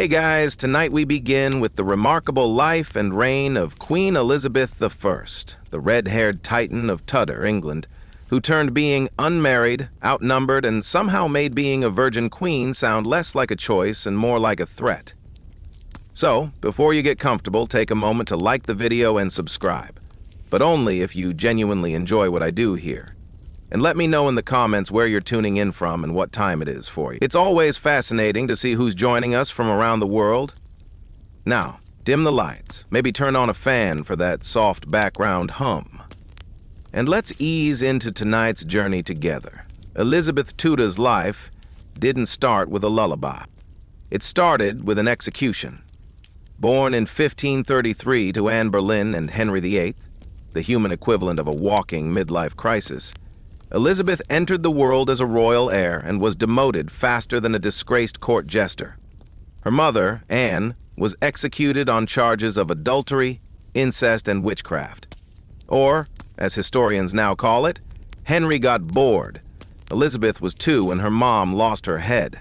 Hey guys, tonight we begin with the remarkable life and reign of Queen Elizabeth I, the red-haired titan of Tudor, England, who turned being unmarried, outnumbered, and somehow made being a virgin queen sound less like a choice and more like a threat. So, before you get comfortable, take a moment to like the video and subscribe, but only if you genuinely enjoy what I do here. And let me know in the comments where you're tuning in from and what time it is for you. It's always fascinating to see who's joining us from around the world. Now, dim the lights, maybe turn on a fan for that soft background hum. And let's ease into tonight's journey together. Elizabeth Tudor's life didn't start with a lullaby. It started with an execution. Born in 1533 to Anne Boleyn and Henry VIII, the human equivalent of a walking midlife crisis, Elizabeth entered the world as a royal heir and was demoted faster than a disgraced court jester. Her mother, Anne, was executed on charges of adultery, incest, and witchcraft. Or, as historians now call it, Henry got bored. Elizabeth was 2 and her mom lost her head,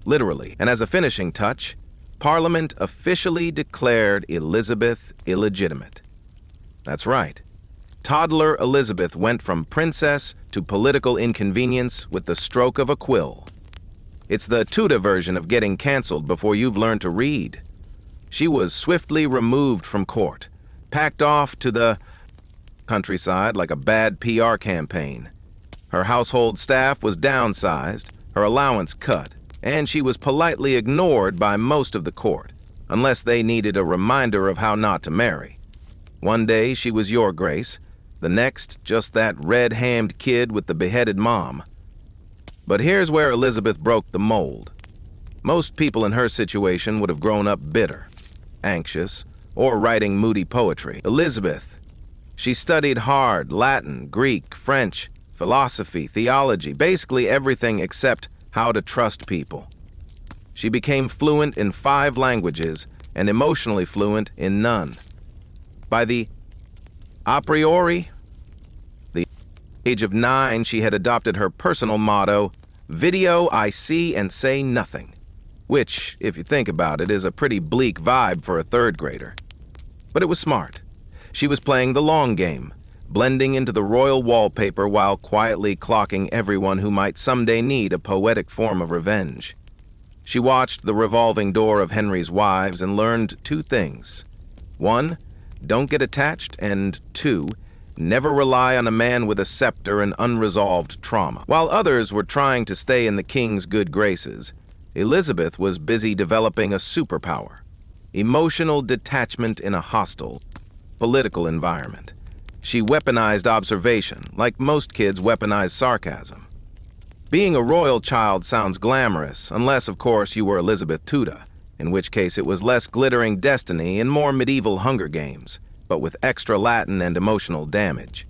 literally. And as a finishing touch, Parliament officially declared Elizabeth illegitimate. That's right. Toddler Elizabeth went from princess to political inconvenience with the stroke of a quill. It's the Tudor version of getting canceled before you've learned to read. She was swiftly removed from court, packed off to the countryside like a bad PR campaign. Her household staff was downsized, her allowance cut, and she was politely ignored by most of the court, unless they needed a reminder of how not to marry. One day she was your grace, the next, just that red-hammed kid with the beheaded mom. But here's where Elizabeth broke the mold. Most people in her situation would have grown up bitter, anxious, or writing moody poetry. Elizabeth, she studied hard Latin, Greek, French, philosophy, theology, basically everything except how to trust people. She became fluent in 5 languages and emotionally fluent in none. By the age of 9, she had adopted her personal motto, "Video I see and say nothing," which, if you think about it, is a pretty bleak vibe for a 3rd grader. But it was smart. She was playing the long game, blending into the royal wallpaper while quietly clocking everyone who might someday need a poetic form of revenge. She watched the revolving door of Henry's wives and learned 2 things. 1, don't get attached, and 2, never rely on a man with a scepter and unresolved trauma. While others were trying to stay in the king's good graces, Elizabeth was busy developing a superpower: emotional detachment in a hostile, political environment. She weaponized observation, like most kids weaponize sarcasm. Being a royal child sounds glamorous, unless, of course, you were Elizabeth Tudor, in which case it was less glittering destiny and more medieval Hunger Games, but with extra Latin and emotional damage.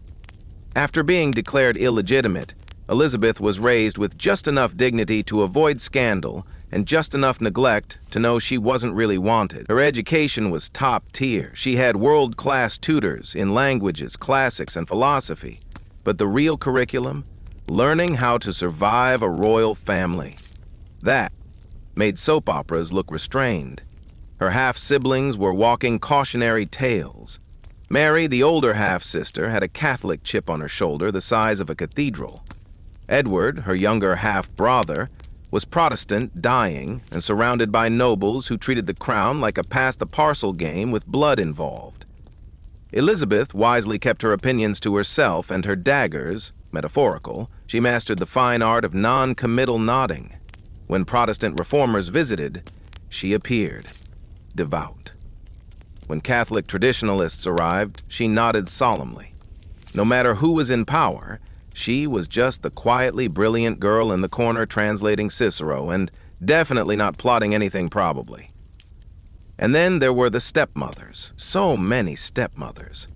After being declared illegitimate, Elizabeth was raised with just enough dignity to avoid scandal and just enough neglect to know she wasn't really wanted. Her education was top tier. She had world-class tutors in languages, classics, and philosophy. But the real curriculum? Learning how to survive a royal family. That made soap operas look restrained. Her half-siblings were walking cautionary tales. Mary, the older half-sister, had a Catholic chip on her shoulder the size of a cathedral. Edward, her younger half-brother, was Protestant, dying, and surrounded by nobles who treated the crown like a pass-the-parcel game with blood involved. Elizabeth wisely kept her opinions to herself, and her daggers, metaphorical, she mastered the fine art of non-committal nodding. When Protestant reformers visited, she appeared, devout. When Catholic traditionalists arrived, she nodded solemnly. No matter who was in power, she was just the quietly brilliant girl in the corner translating Cicero, and definitely not plotting anything probably. And then there were the stepmothers. So many stepmothers.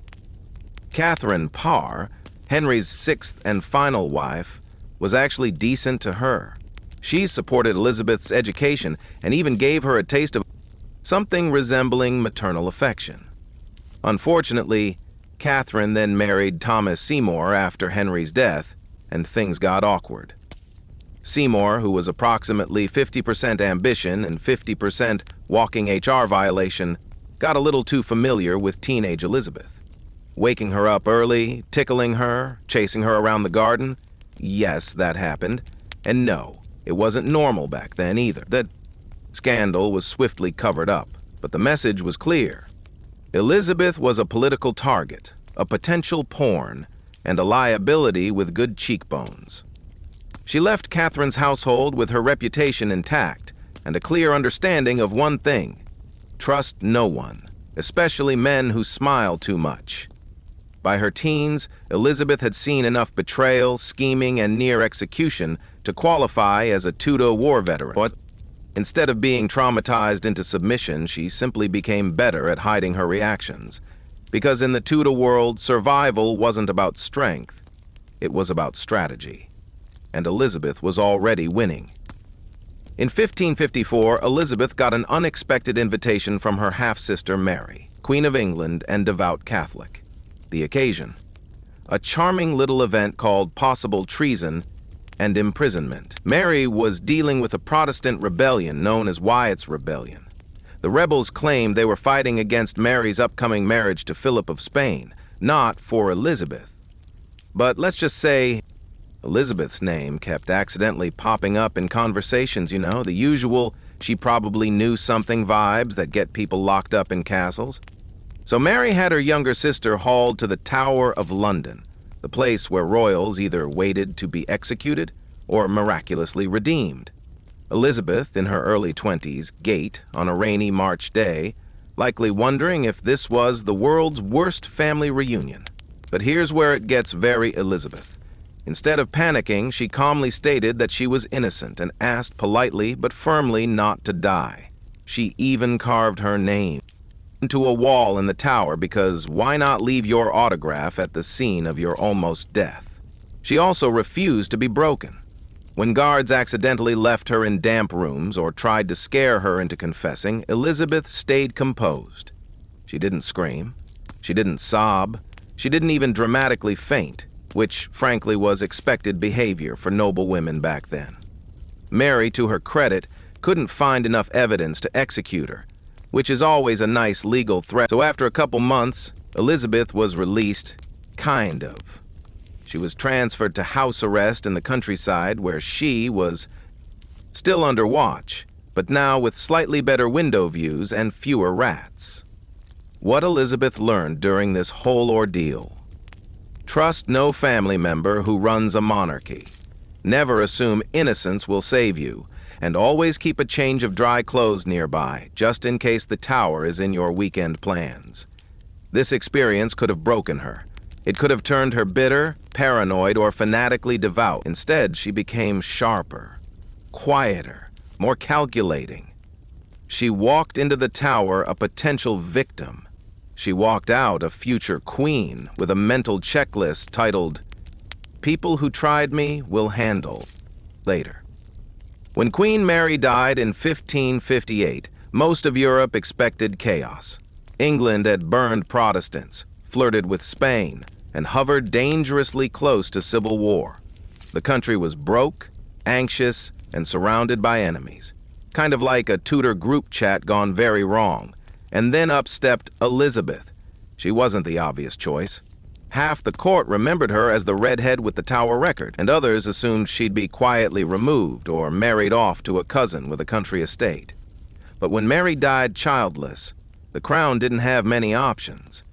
Catherine Parr, Henry's 6th and final wife, was actually decent to her. She supported Elizabeth's education and even gave her a taste of something resembling maternal affection. Unfortunately, Catherine then married Thomas Seymour after Henry's death, and things got awkward. Seymour, who was approximately 50% ambition and 50% walking HR violation, got a little too familiar with teenage Elizabeth. Waking her up early, tickling her, chasing her around the garden. Yes, that happened. And no, it wasn't normal back then either. That scandal was swiftly covered up, but the message was clear. Elizabeth was a political target, a potential porn, and a liability with good cheekbones. She left Catherine's household with her reputation intact and a clear understanding of one thing: trust no one, especially men who smile too much. By her teens, Elizabeth had seen enough betrayal, scheming, and near execution to qualify as a Tudor war veteran. But instead of being traumatized into submission, she simply became better at hiding her reactions. Because in the Tudor world, survival wasn't about strength, it was about strategy. And Elizabeth was already winning. In 1554, Elizabeth got an unexpected invitation from her half-sister Mary, Queen of England and devout Catholic. The occasion: a charming little event called possible treason and imprisonment. Mary was dealing with a Protestant rebellion known as Wyatt's Rebellion. The rebels claimed they were fighting against Mary's upcoming marriage to Philip of Spain, not for Elizabeth. But let's just say Elizabeth's name kept accidentally popping up in conversations, the usual "she probably knew something" vibes that get people locked up in castles. So Mary had her younger sister hauled to the Tower of London, the place where royals either waited to be executed or miraculously redeemed. Elizabeth, in her early 20s, gaped on a rainy March day, likely wondering if this was the world's worst family reunion. But here's where it gets very Elizabeth. Instead of panicking, she calmly stated that she was innocent and asked politely but firmly not to die. She even carved her name into a wall in the tower because why not leave your autograph at the scene of your almost death? She also refused to be broken. When guards accidentally left her in damp rooms or tried to scare her into confessing, Elizabeth stayed composed. She didn't scream. She didn't sob. She didn't even dramatically faint, which frankly was expected behavior for noble women back then. Mary, to her credit, couldn't find enough evidence to execute her, which is always a nice legal threat. So after a couple months, Elizabeth was released, kind of. She was transferred to house arrest in the countryside where she was still under watch, but now with slightly better window views and fewer rats. What Elizabeth learned during this whole ordeal: trust no family member who runs a monarchy. Never assume innocence will save you, and always keep a change of dry clothes nearby, just in case the tower is in your weekend plans. This experience could have broken her. It could have turned her bitter, paranoid, or fanatically devout. Instead, she became sharper, quieter, more calculating. She walked into the tower a potential victim. She walked out a future queen with a mental checklist titled, "People who tried me will handle later." When Queen Mary died in 1558, most of Europe expected chaos. England had burned Protestants, flirted with Spain, and hovered dangerously close to civil war. The country was broke, anxious, and surrounded by enemies. Kind of like a Tudor group chat gone very wrong. And then up stepped Elizabeth. She wasn't the obvious choice. Half the court remembered her as the redhead with the Tower record, and others assumed she'd be quietly removed or married off to a cousin with a country estate. But when Mary died childless, the crown didn't have many options.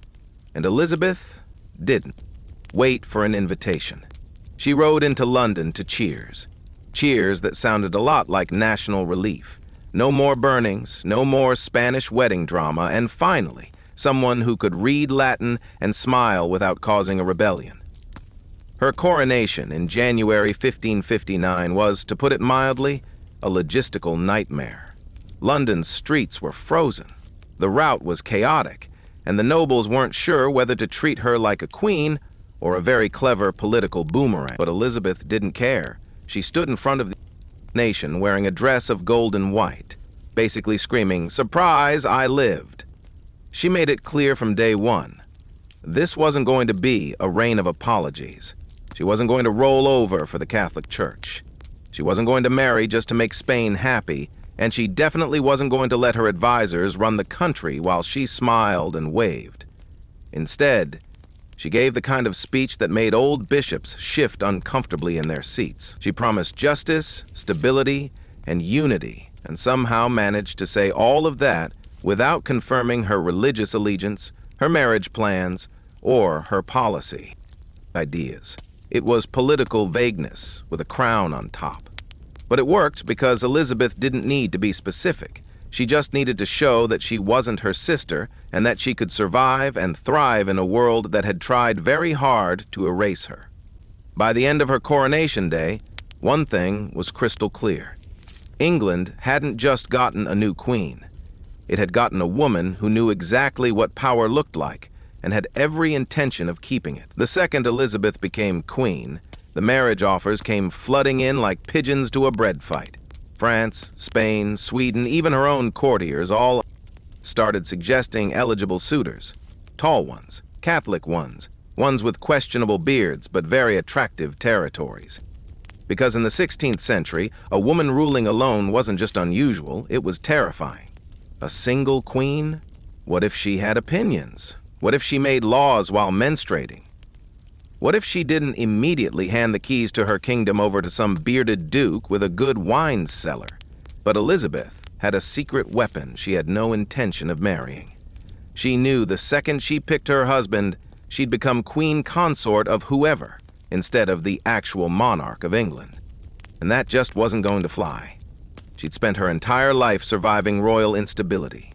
And Elizabeth didn't wait for an invitation. She rode into London to cheers. Cheers that sounded a lot like national relief. No more burnings, no more Spanish wedding drama, and finally, someone who could read Latin and smile without causing a rebellion. Her coronation in January 1559 was, to put it mildly, a logistical nightmare. London's streets were frozen. The route was chaotic, and the nobles weren't sure whether to treat her like a queen or a very clever political boomerang. But Elizabeth didn't care. She stood in front of the nation wearing a dress of gold and white, basically screaming, "Surprise, I lived." She made it clear from day one. This wasn't going to be a reign of apologies. She wasn't going to roll over for the Catholic Church. She wasn't going to marry just to make Spain happy, and she definitely wasn't going to let her advisors run the country while she smiled and waved. Instead, she gave the kind of speech that made old bishops shift uncomfortably in their seats. She promised justice, stability, and unity, and somehow managed to say all of that without confirming her religious allegiance, her marriage plans, or her policy ideas. It was political vagueness with a crown on top. But it worked because Elizabeth didn't need to be specific. She just needed to show that she wasn't her sister and that she could survive and thrive in a world that had tried very hard to erase her. By the end of her coronation day, one thing was crystal clear. England hadn't just gotten a new queen. It had gotten a woman who knew exactly what power looked like and had every intention of keeping it. The second Elizabeth became queen, the marriage offers came flooding in like pigeons to a bread fight. France, Spain, Sweden, even her own courtiers all started suggesting eligible suitors. Tall ones, Catholic ones, ones with questionable beards but very attractive territories. Because in the 16th century, a woman ruling alone wasn't just unusual, it was terrifying. A single queen? What if she had opinions? What if she made laws while menstruating? What if she didn't immediately hand the keys to her kingdom over to some bearded duke with a good wine cellar? But Elizabeth had a secret weapon she had no intention of marrying. She knew the second she picked her husband, she'd become queen consort of whoever, instead of the actual monarch of England. And that just wasn't going to fly. She'd spent her entire life surviving royal instability.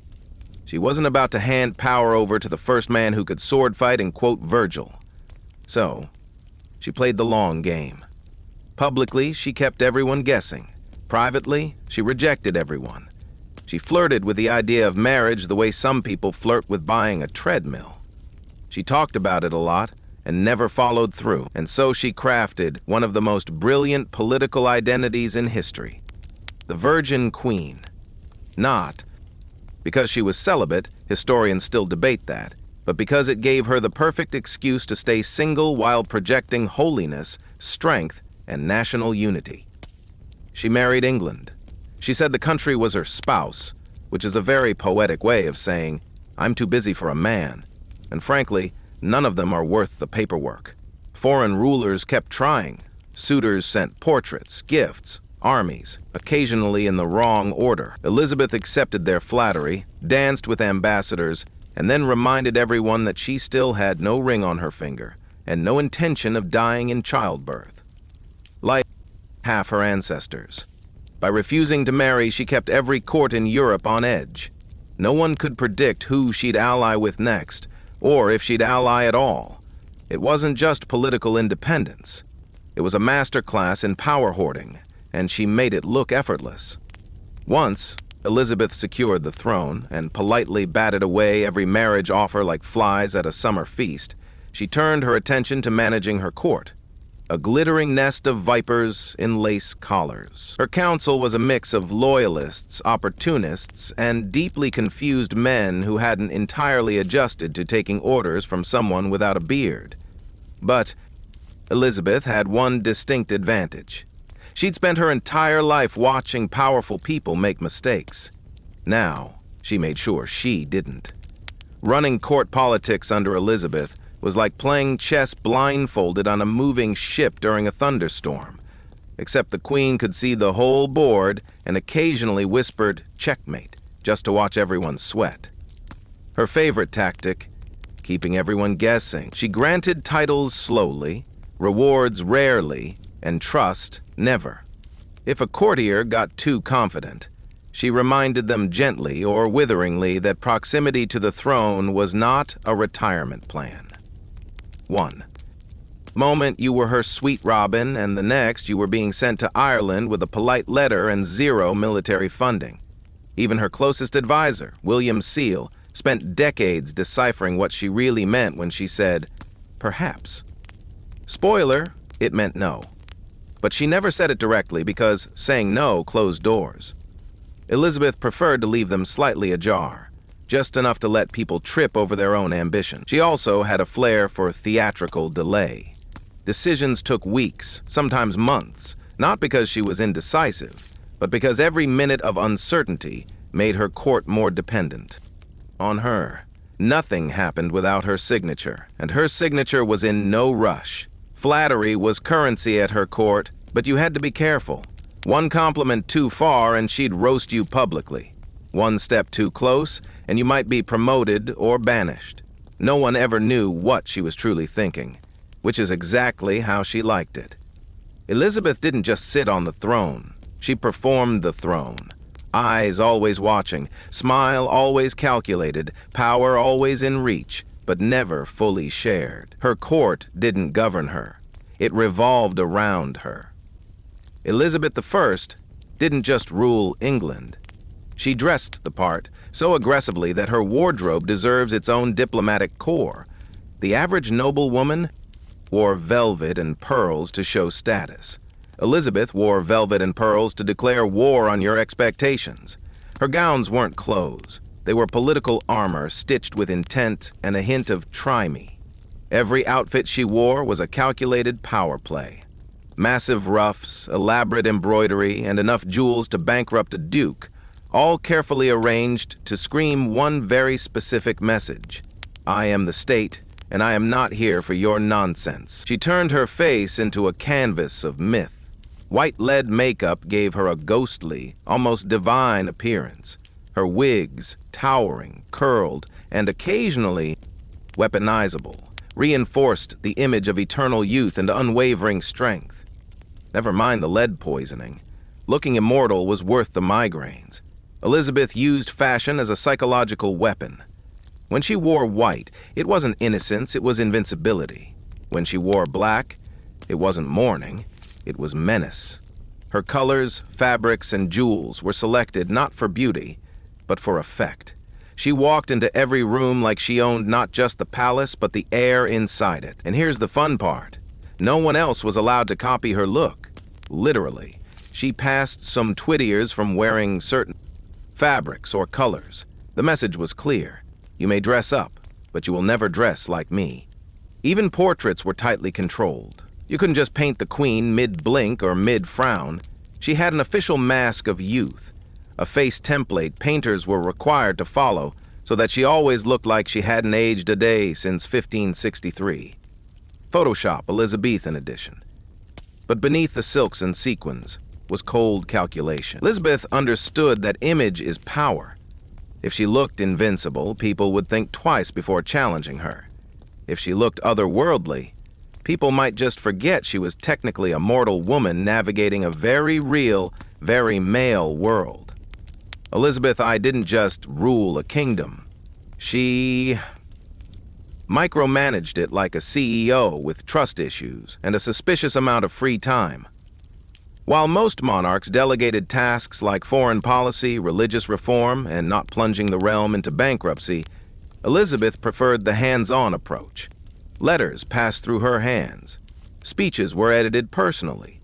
She wasn't about to hand power over to the first man who could sword fight and quote Virgil. So, she played the long game. Publicly, she kept everyone guessing. Privately, she rejected everyone. She flirted with the idea of marriage the way some people flirt with buying a treadmill. She talked about it a lot and never followed through, and so she crafted one of the most brilliant political identities in history. The Virgin Queen. Not because she was celibate, historians still debate that, but because it gave her the perfect excuse to stay single while projecting holiness, strength, and national unity. She married England. She said the country was her spouse, which is a very poetic way of saying, I'm too busy for a man. And frankly, none of them are worth the paperwork. Foreign rulers kept trying. Suitors sent portraits, gifts, armies, occasionally in the wrong order. Elizabeth accepted their flattery, danced with ambassadors, and then reminded everyone that she still had no ring on her finger and no intention of dying in childbirth. Like half her ancestors. By refusing to marry, she kept every court in Europe on edge. No one could predict who she'd ally with next, or if she'd ally at all. It wasn't just political independence. It was a masterclass in power hoarding, and she made it look effortless. Once, Elizabeth secured the throne and politely batted away every marriage offer like flies at a summer feast. She turned her attention to managing her court, a glittering nest of vipers in lace collars. Her council was a mix of loyalists, opportunists, and deeply confused men who hadn't entirely adjusted to taking orders from someone without a beard. But Elizabeth had one distinct advantage. She'd spent her entire life watching powerful people make mistakes. Now, she made sure she didn't. Running court politics under Elizabeth was like playing chess blindfolded on a moving ship during a thunderstorm, except the queen could see the whole board and occasionally whispered, "Checkmate," just to watch everyone sweat. Her favorite tactic, keeping everyone guessing. She granted titles slowly, rewards rarely, and trust never. If a courtier got too confident, she reminded them gently or witheringly that proximity to the throne was not a retirement plan. 1. Moment you were her sweet Robin, and the next you were being sent to Ireland with a polite letter and zero military funding. Even her closest advisor, William Seal, spent decades deciphering what she really meant when she said, "Perhaps." Spoiler, it meant no. But she never said it directly because saying no closed doors. Elizabeth preferred to leave them slightly ajar, just enough to let people trip over their own ambition. She also had a flair for theatrical delay. Decisions took weeks, sometimes months, not because she was indecisive, but because every minute of uncertainty made her court more dependent on her. Nothing happened without her signature, and her signature was in no rush. Flattery was currency at her court, but you had to be careful. One compliment too far and she'd roast you publicly. One step too close and you might be promoted or banished. No one ever knew what she was truly thinking, which is exactly how she liked it. Elizabeth didn't just sit on the throne. She performed the throne. Eyes always watching, smile always calculated, power always in reach, but never fully shared. Her court didn't govern her. It revolved around her. Elizabeth I didn't just rule England. She dressed the part so aggressively that her wardrobe deserves its own diplomatic corps. The average noblewoman wore velvet and pearls to show status. Elizabeth wore velvet and pearls to declare war on your expectations. Her gowns weren't clothes. They were political armor stitched with intent and a hint of try me. Every outfit she wore was a calculated power play. Massive ruffs, elaborate embroidery, and enough jewels to bankrupt a duke, all carefully arranged to scream one very specific message. I am the state, and I am not here for your nonsense. She turned her face into a canvas of myth. White lead makeup gave her a ghostly, almost divine appearance. Her wigs, towering, curled, and occasionally weaponizable, reinforced the image of eternal youth and unwavering strength. Never mind the lead poisoning. Looking immortal was worth the migraines. Elizabeth used fashion as a psychological weapon. When she wore white, it wasn't innocence, it was invincibility. When she wore black, it wasn't mourning, it was menace. Her colors, fabrics, and jewels were selected not for beauty, but for effect. She walked into every room like she owned not just the palace, but the air inside it. And here's the fun part. No one else was allowed to copy her look. Literally. She passed some twittiers from wearing certain fabrics or colors. The message was clear. You may dress up, but you will never dress like me. Even portraits were tightly controlled. You couldn't just paint the queen mid-blink or mid-frown. She had an official mask of youth, a face template painters were required to follow so that she always looked like she hadn't aged a day since 1563. Photoshop Elizabethan edition. But beneath the silks and sequins was cold calculation. Elizabeth understood that image is power. If she looked invincible, people would think twice before challenging her. If she looked otherworldly, people might just forget she was technically a mortal woman navigating a very real, very male world. Elizabeth I didn't just rule a kingdom. She micromanaged it like a CEO with trust issues and a suspicious amount of free time. While most monarchs delegated tasks like foreign policy, religious reform, and not plunging the realm into bankruptcy, Elizabeth preferred the hands-on approach. Letters passed through her hands. Speeches were edited personally.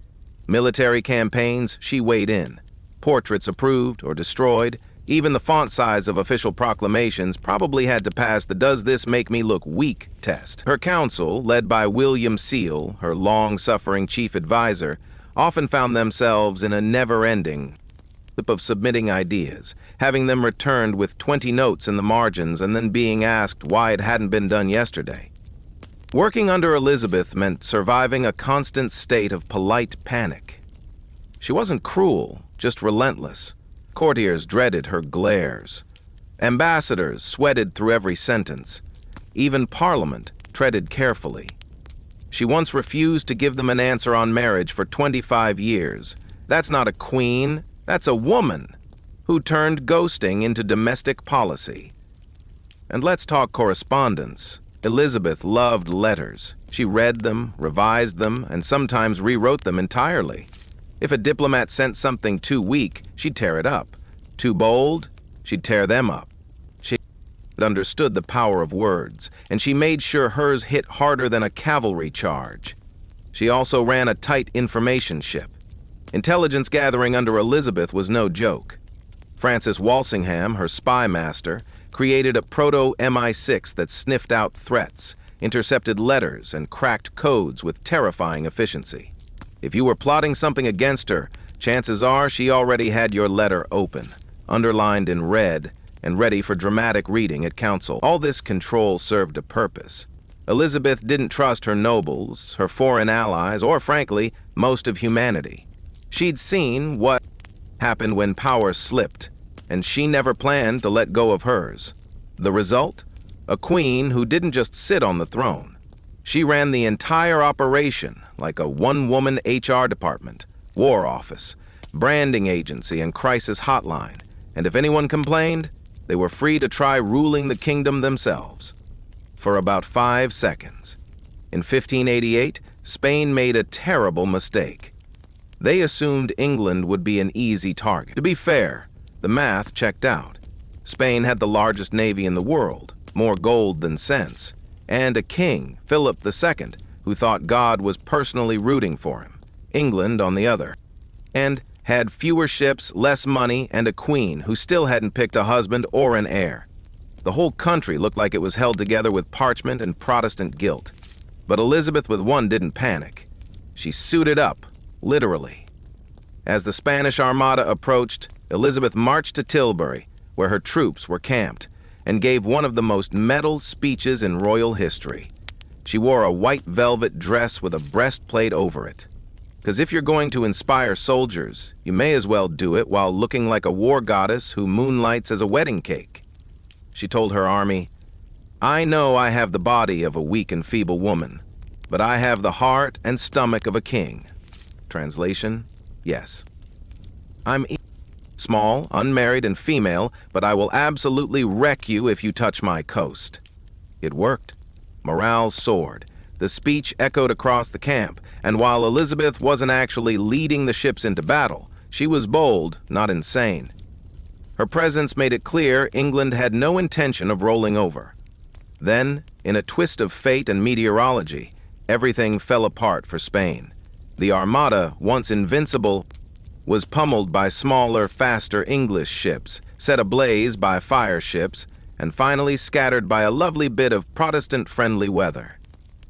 Military campaigns, she weighed in. Portraits approved or destroyed. Even the font size of official proclamations probably had to pass the "Does this make me look weak?" test. Her council, led by William Seal, her long-suffering chief advisor, often found themselves in a never-ending loop of submitting ideas, having them returned with 20 notes in the margins and then being asked why it hadn't been done yesterday. Working under Elizabeth meant surviving a constant state of polite panic. She wasn't cruel, just relentless. Courtiers dreaded her glares. Ambassadors sweated through every sentence. Even Parliament treaded carefully. She once refused to give them an answer on marriage for 25 years. That's not a queen, that's a woman who turned ghosting into domestic policy. And let's talk correspondence. Elizabeth loved letters. She read them, revised them, and sometimes rewrote them entirely. If a diplomat sent something too weak, she'd tear it up. Too bold, she'd tear them up. She understood the power of words, and she made sure hers hit harder than a cavalry charge. She also ran a tight information ship. Intelligence gathering under Elizabeth was no joke. Francis Walsingham, her spy master, created a proto-MI6 that sniffed out threats, intercepted letters, and cracked codes with terrifying efficiency. If you were plotting something against her, chances are she already had your letter open, underlined in red, and ready for dramatic reading at council. All this control served a purpose. Elizabeth didn't trust her nobles, her foreign allies, or, frankly, most of humanity. She'd seen what happened when power slipped, and she never planned to let go of hers. The result? A queen who didn't just sit on the throne. She ran the entire operation like a one-woman HR department, war office, branding agency, and crisis hotline. And if anyone complained, they were free to try ruling the kingdom themselves. For about 5 seconds. In 1588, Spain made a terrible mistake. They assumed England would be an easy target. To be fair, the math checked out. Spain had the largest navy in the world, more gold than sense, and a king, Philip II, who thought God was personally rooting for him. England, on the other, and had fewer ships, less money, and a queen who still hadn't picked a husband or an heir. The whole country looked like it was held together with parchment and Protestant guilt. But Elizabeth I didn't panic. She suited up, literally. As the Spanish Armada approached, Elizabeth marched to Tilbury, where her troops were camped, and gave one of the most metal speeches in royal history. She wore a white velvet dress with a breastplate over it. Because if you're going to inspire soldiers, you may as well do it while looking like a war goddess who moonlights as a wedding cake. She told her army, "I know I have the body of a weak and feeble woman, but I have the heart and stomach of a king." Translation, yes. I'm small, unmarried, and female, but I will absolutely wreck you if you touch my coast. It worked. Morale soared. The speech echoed across the camp, and while Elizabeth wasn't actually leading the ships into battle, she was bold, not insane. Her presence made it clear England had no intention of rolling over. Then, in a twist of fate and meteorology, everything fell apart for Spain. The Armada, once invincible, was pummeled by smaller, faster English ships, set ablaze by fire ships, and finally scattered by a lovely bit of Protestant-friendly weather.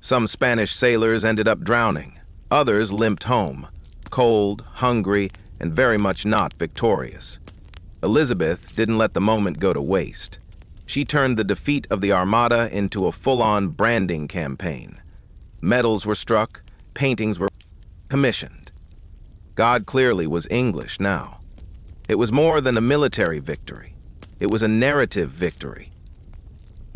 Some Spanish sailors ended up drowning. Others limped home, cold, hungry, and very much not victorious. Elizabeth didn't let the moment go to waste. She turned the defeat of the Armada into a full-on branding campaign. Medals were struck, paintings were commissioned. God clearly was English now. It was more than a military victory. It was a narrative victory.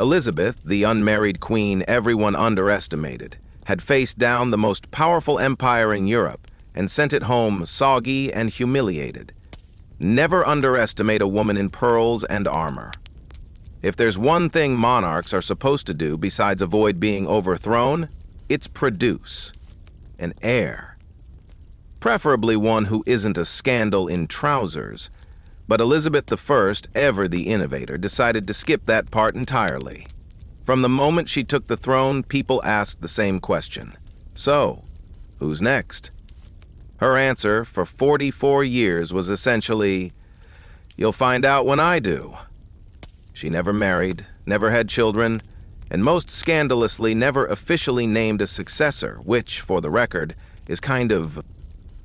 Elizabeth, the unmarried queen everyone underestimated, had faced down the most powerful empire in Europe and sent it home soggy and humiliated. Never underestimate a woman in pearls and armor. If there's one thing monarchs are supposed to do besides avoid being overthrown, it's produce an heir. Preferably one who isn't a scandal in trousers. But Elizabeth I, ever the innovator, decided to skip that part entirely. From the moment she took the throne, people asked the same question. So, who's next? Her answer for 44 years was essentially, "You'll find out when I do." She never married, never had children, and most scandalously never officially named a successor, which, for the record, is kind of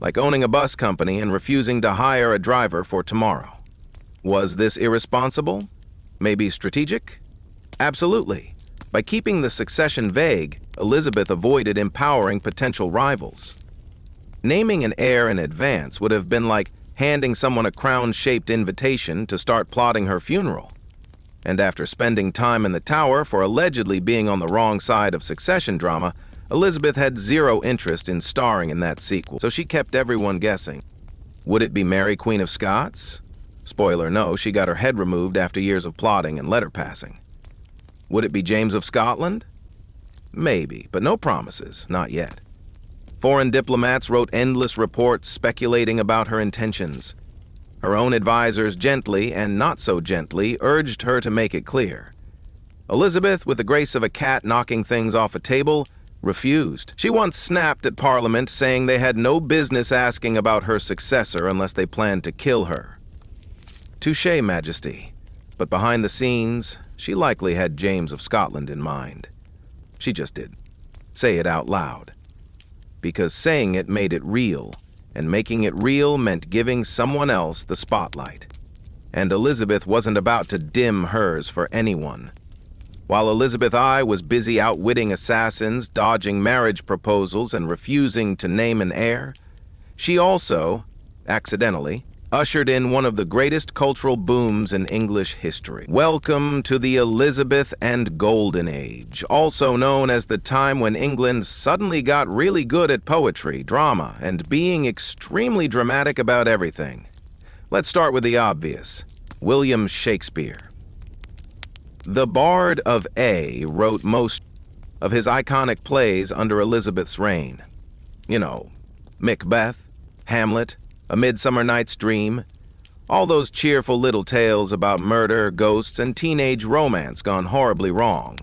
like owning a bus company and refusing to hire a driver for tomorrow. Was this irresponsible? Maybe strategic? Absolutely. By keeping the succession vague, Elizabeth avoided empowering potential rivals. Naming an heir in advance would have been like handing someone a crown-shaped invitation to start plotting her funeral. And after spending time in the Tower for allegedly being on the wrong side of succession drama, Elizabeth had zero interest in starring in that sequel, so she kept everyone guessing. Would it be Mary, Queen of Scots? Spoiler, no, she got her head removed after years of plotting and letter passing. Would it be James of Scotland? Maybe, but no promises, not yet. Foreign diplomats wrote endless reports speculating about her intentions. Her own advisors gently, and not so gently, urged her to make it clear. Elizabeth, with the grace of a cat knocking things off a table, refused. She once snapped at Parliament, saying they had no business asking about her successor unless they planned to kill her. Touché, Majesty. But behind the scenes, she likely had James of Scotland in mind. She just didn't say it out loud. because saying it made it real, and making it real meant giving someone else the spotlight. And Elizabeth wasn't about to dim hers for anyone. While Elizabeth I was busy outwitting assassins, dodging marriage proposals, and refusing to name an heir, she also, accidentally, ushered in one of the greatest cultural booms in English history. Welcome to the Elizabeth and Golden Age, also known as the time when England suddenly got really good at poetry, drama, and being extremely dramatic about everything. Let's start with the obvious, William Shakespeare. The Bard of A wrote most of his iconic plays under Elizabeth's reign. You know, Macbeth, Hamlet, A Midsummer Night's Dream, all those cheerful little tales about murder, ghosts, and teenage romance gone horribly wrong.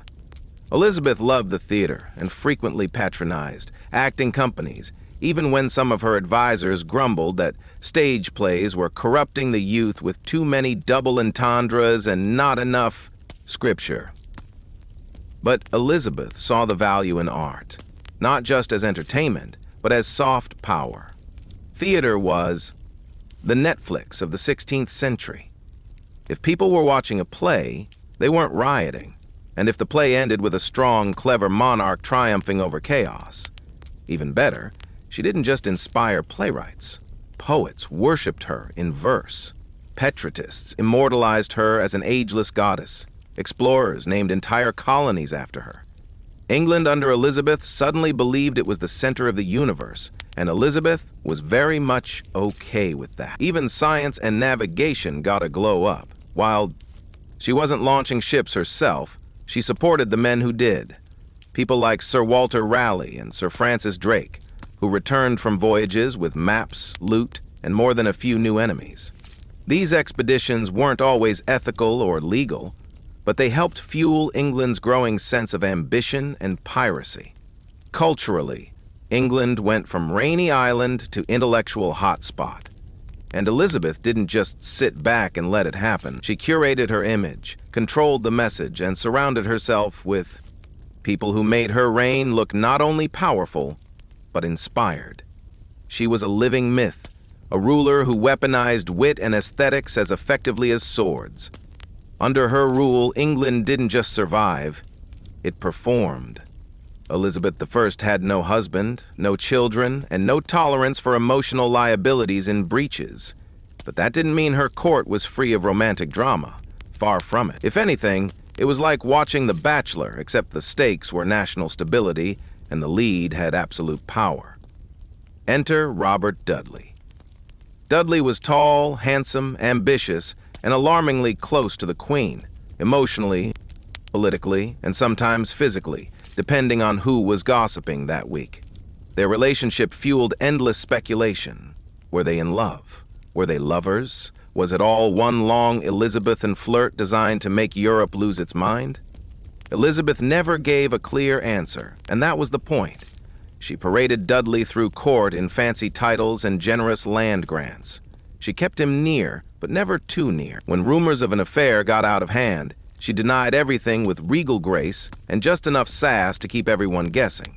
Elizabeth loved the theater and frequently patronized acting companies, even when some of her advisors grumbled that stage plays were corrupting the youth with too many double entendres and not enough scripture. But Elizabeth saw the value in art, not just as entertainment, but as soft power. Theater was the Netflix of the 16th century. If people were watching a play, they weren't rioting, and if the play ended with a strong, clever monarch triumphing over chaos. Even better, she didn't just inspire playwrights. Poets worshipped her in verse. Petratists immortalized her as an ageless goddess. Explorers named entire colonies after her. England under Elizabeth suddenly believed it was the center of the universe, and Elizabeth was very much okay with that. Even science and navigation got a glow up. While she wasn't launching ships herself, she supported the men who did. People like Sir Walter Raleigh and Sir Francis Drake, who returned from voyages with maps, loot, and more than a few new enemies. These expeditions weren't always ethical or legal, but they helped fuel England's growing sense of ambition and piracy. Culturally, England went from rainy island to intellectual hotspot. And Elizabeth didn't just sit back and let it happen. She curated her image, controlled the message, and surrounded herself with people who made her reign look not only powerful, but inspired. She was a living myth, a ruler who weaponized wit and aesthetics as effectively as swords. Under her rule, England didn't just survive, it performed. Elizabeth I had no husband, no children, and no tolerance for emotional liabilities in breaches. But that didn't mean her court was free of romantic drama. Far from it. If anything, it was like watching The Bachelor, except the stakes were national stability and the lead had absolute power. Enter Robert Dudley. Dudley was tall, handsome, ambitious, and alarmingly close to the Queen, emotionally, politically, and sometimes physically, depending on who was gossiping that week. Their relationship fueled endless speculation. Were they in love? Were they lovers? Was it all one long Elizabethan flirt designed to make Europe lose its mind? Elizabeth never gave a clear answer, and that was the point. She paraded Dudley through court in fancy titles and generous land grants. She kept him near, but never too near. When rumors of an affair got out of hand, she denied everything with regal grace and just enough sass to keep everyone guessing.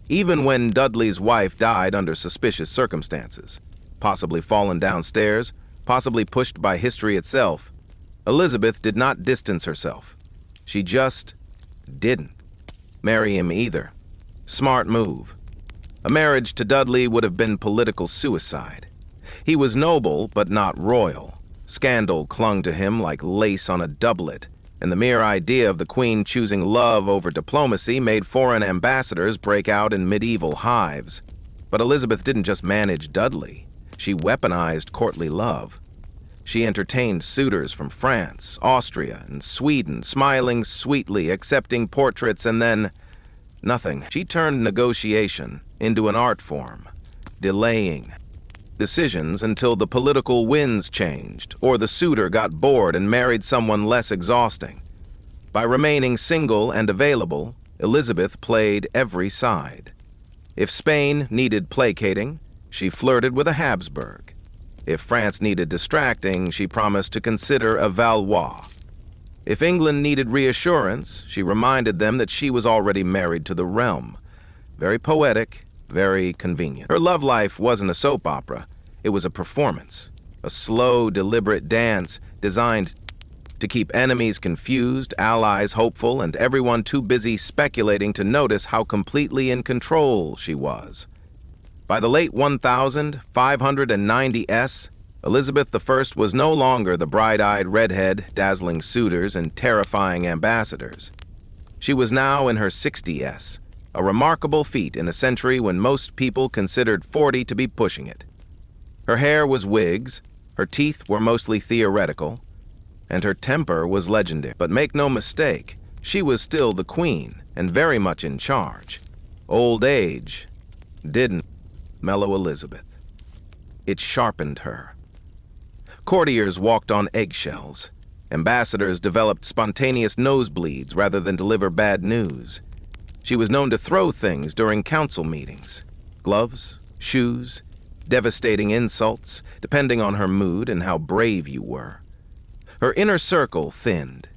Even when Dudley's wife died under suspicious circumstances, possibly fallen downstairs, possibly pushed by history itself, Elizabeth did not distance herself. She just didn't marry him either. Smart move. A marriage to Dudley would have been political suicide. He was noble, but not royal. Scandal clung to him like lace on a doublet, and the mere idea of the Queen choosing love over diplomacy made foreign ambassadors break out in medieval hives. But Elizabeth didn't just manage Dudley. She weaponized courtly love. She entertained suitors from France, Austria, and Sweden, smiling sweetly, accepting portraits, and then nothing. She turned negotiation into an art form, delaying decisions until the political winds changed, or the suitor got bored and married someone less exhausting. By remaining single and available, Elizabeth played every side. If Spain needed placating, she flirted with a Habsburg. If France needed distracting, she promised to consider a Valois. If England needed reassurance, she reminded them that she was already married to the realm. Very poetic, Very convenient. Her love life wasn't a soap opera. It was a performance. A slow, deliberate dance designed to keep enemies confused, allies hopeful, and everyone too busy speculating to notice how completely in control she was. By the late 1590s, Elizabeth I was no longer the bright-eyed redhead, dazzling suitors, and terrifying ambassadors. She was now in her 60s, a remarkable feat in a century when most people considered 40 to be pushing it. Her hair was wigs, her teeth were mostly theoretical, and her temper was legendary. But make no mistake, she was still the queen and very much in charge. Old age didn't mellow Elizabeth. It sharpened her. Courtiers walked on eggshells. Ambassadors developed spontaneous nosebleeds rather than deliver bad news. She was known to throw things during council meetings. Gloves, shoes, devastating insults, depending on her mood and how brave you were. Her inner circle thinned.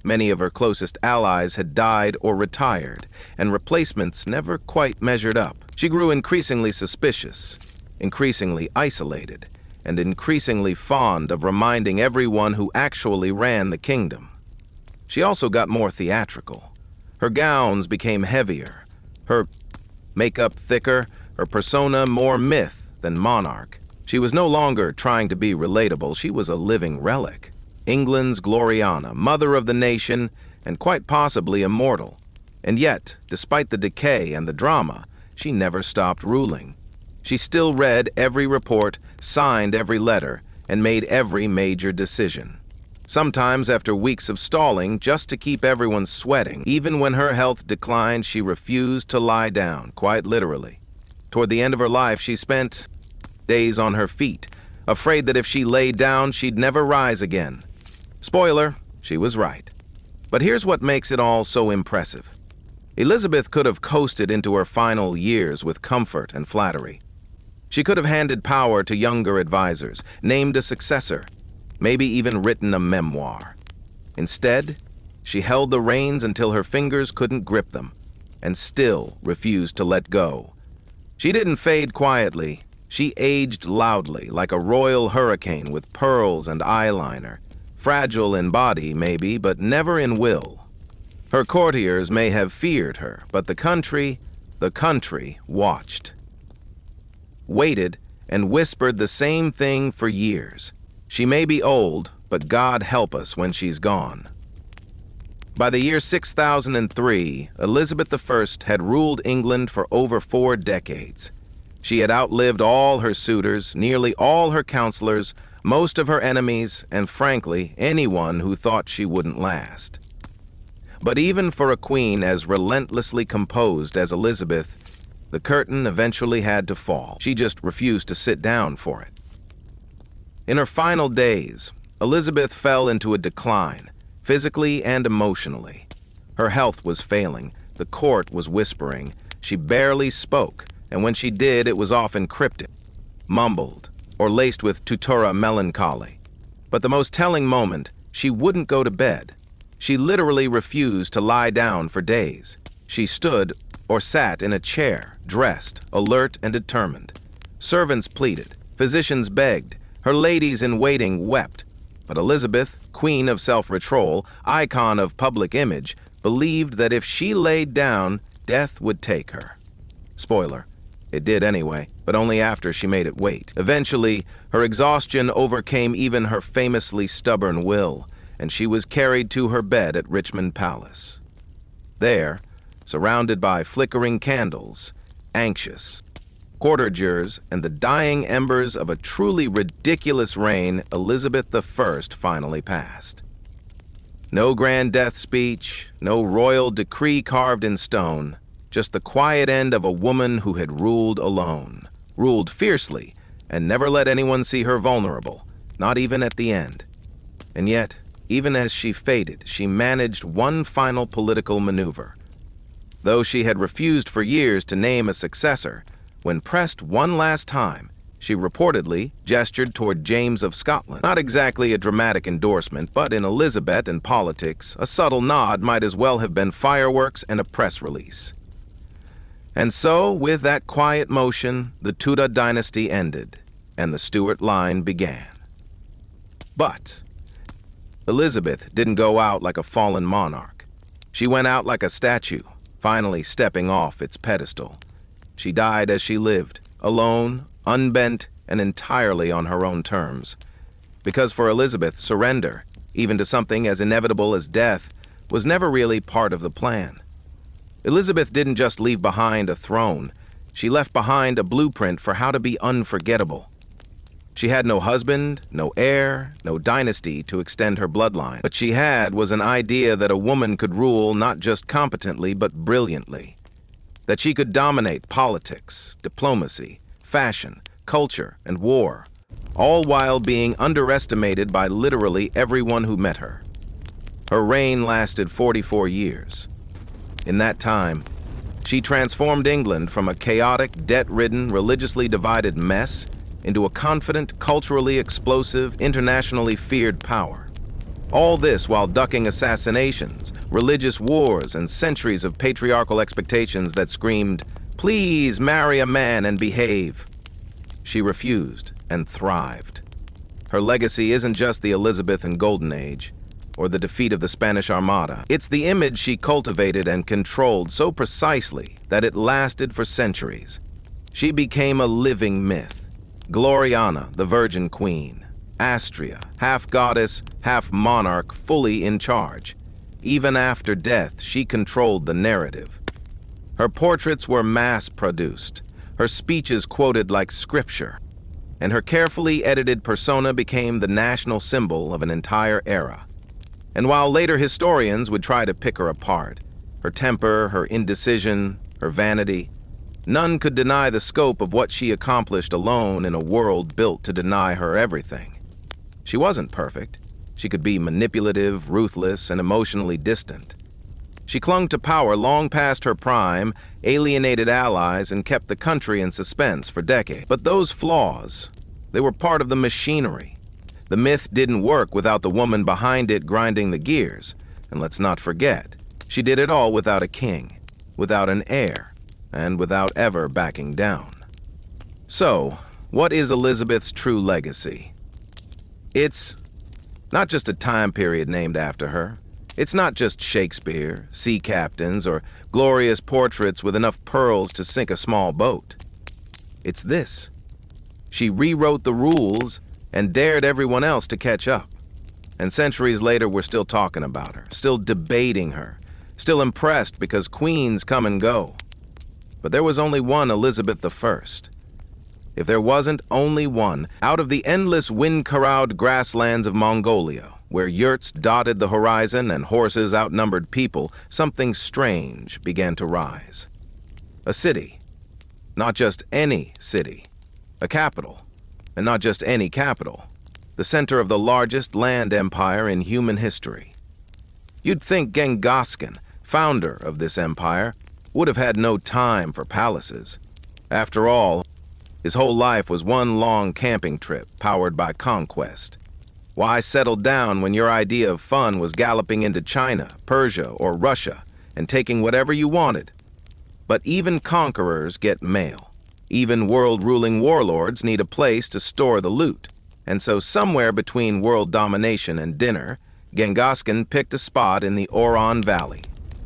Many of her closest allies had died or retired, and replacements never quite measured up. She grew increasingly suspicious, increasingly isolated, and increasingly fond of reminding everyone who actually ran the kingdom. She also got more theatrical. Her gowns became heavier, her makeup thicker, her persona more myth than monarch. She was no longer trying to be relatable. She was a living relic. England's Gloriana, mother of the nation, and quite possibly immortal. And yet, despite the decay and the drama, she never stopped ruling. She still read every report, signed every letter, and made every major decision. Sometimes after weeks of stalling, just to keep everyone sweating. Even when her health declined, she refused to lie down, quite literally. Toward the end of her life, she spent days on her feet, afraid that if she lay down, she'd never rise again. Spoiler, she was right. But here's what makes it all so impressive. Elizabeth could have coasted into her final years with comfort and flattery. She could have handed power to younger advisors, named a successor, maybe even written a memoir. Instead, she held the reins until her fingers couldn't grip them, and still refused to let go. She didn't fade quietly. She aged loudly, like a royal hurricane with pearls and eyeliner. Fragile in body, maybe, but never in will. Her courtiers may have feared her, but the country watched. Waited, and whispered the same thing for years. She may be old, but God help us when she's gone. By the year 6003, Elizabeth I had ruled England for over 4 decades. She had outlived all her suitors, nearly all her counselors, most of her enemies, and frankly, anyone who thought she wouldn't last. But even for a queen as relentlessly composed as Elizabeth, the curtain eventually had to fall. She just refused to sit down for it. In her final days, Elizabeth fell into a decline, physically and emotionally. Her health was failing, the court was whispering, she barely spoke, and when she did, it was often cryptic, mumbled, or laced with tutura melancholy. But the most telling moment, she wouldn't go to bed. She literally refused to lie down for days. She stood or sat in a chair, dressed, alert and determined. Servants pleaded, physicians begged, her ladies-in-waiting wept. But Elizabeth, queen of self-control, icon of public image, believed that if she laid down, death would take her. Spoiler, it did anyway, but only after she made it wait. Eventually, her exhaustion overcame even her famously stubborn will, and she was carried to her bed at Richmond Palace. There, surrounded by flickering candles, anxious, courtiers, and the dying embers of a truly ridiculous reign, Elizabeth I finally passed. No grand death speech, no royal decree carved in stone, just the quiet end of a woman who had ruled alone, ruled fiercely, and never let anyone see her vulnerable, not even at the end. And yet, even as she faded, she managed one final political maneuver. Though she had refused for years to name a successor, when pressed one last time, she reportedly gestured toward James of Scotland. Not exactly a dramatic endorsement, but in Elizabeth and politics, a subtle nod might as well have been fireworks and a press release. And so, with that quiet motion, the Tudor dynasty ended, and the Stuart line began. But Elizabeth didn't go out like a fallen monarch. She went out like a statue, finally stepping off its pedestal. She died as she lived, alone, unbent, and entirely on her own terms. Because for Elizabeth, surrender, even to something as inevitable as death, was never really part of the plan. Elizabeth didn't just leave behind a throne. She left behind a blueprint for how to be unforgettable. She had no husband, no heir, no dynasty to extend her bloodline. What she had was an idea that a woman could rule not just competently, but brilliantly. That she could dominate politics, diplomacy, fashion, culture, and war, all while being underestimated by literally everyone who met her. Her reign lasted 44 years. In that time, she transformed England from a chaotic, debt-ridden, religiously divided mess into a confident, culturally explosive, internationally feared power. All this while ducking assassinations, religious wars, and centuries of patriarchal expectations that screamed, "Please marry a man and behave." She refused and thrived. Her legacy isn't just the Elizabethan Golden Age or the defeat of the Spanish Armada. It's the image she cultivated and controlled so precisely that it lasted for centuries. She became a living myth. Gloriana, the Virgin Queen. Astria, half goddess, half monarch, fully in charge. Even after death, she controlled the narrative. Her portraits were mass-produced, her speeches quoted like scripture, and her carefully edited persona became the national symbol of an entire era. And while later historians would try to pick her apart, her temper, her indecision, her vanity, none could deny the scope of what she accomplished alone in a world built to deny her everything. She wasn't perfect. She could be manipulative, ruthless, and emotionally distant. She clung to power long past her prime, alienated allies, and kept the country in suspense for decades. But those flaws, they were part of the machinery. The myth didn't work without the woman behind it grinding the gears. And let's not forget, she did it all without a king, without an heir, and without ever backing down. So, what is Elizabeth's true legacy? It's not just a time period named after her. It's not just Shakespeare, sea captains, or glorious portraits with enough pearls to sink a small boat. It's this. She rewrote the rules and dared everyone else to catch up. And centuries later, we're still talking about her, still debating her, still impressed because queens come and go. But there was only one Elizabeth I. If there wasn't only one, out of the endless wind-corralled grasslands of Mongolia, where yurts dotted the horizon and horses outnumbered people, something strange began to rise. A city. Not just any city. A capital. And not just any capital. The center of the largest land empire in human history. You'd think Genghis Khan, founder of this empire, would have had no time for palaces. After all, his whole life was one long camping trip powered by conquest. Why settle down when your idea of fun was galloping into China, Persia, or Russia and taking whatever you wanted? But even conquerors get mail. Even world-ruling warlords need a place to store the loot. And so somewhere between world domination and dinner, Genghis Khan picked a spot in the Oran Valley.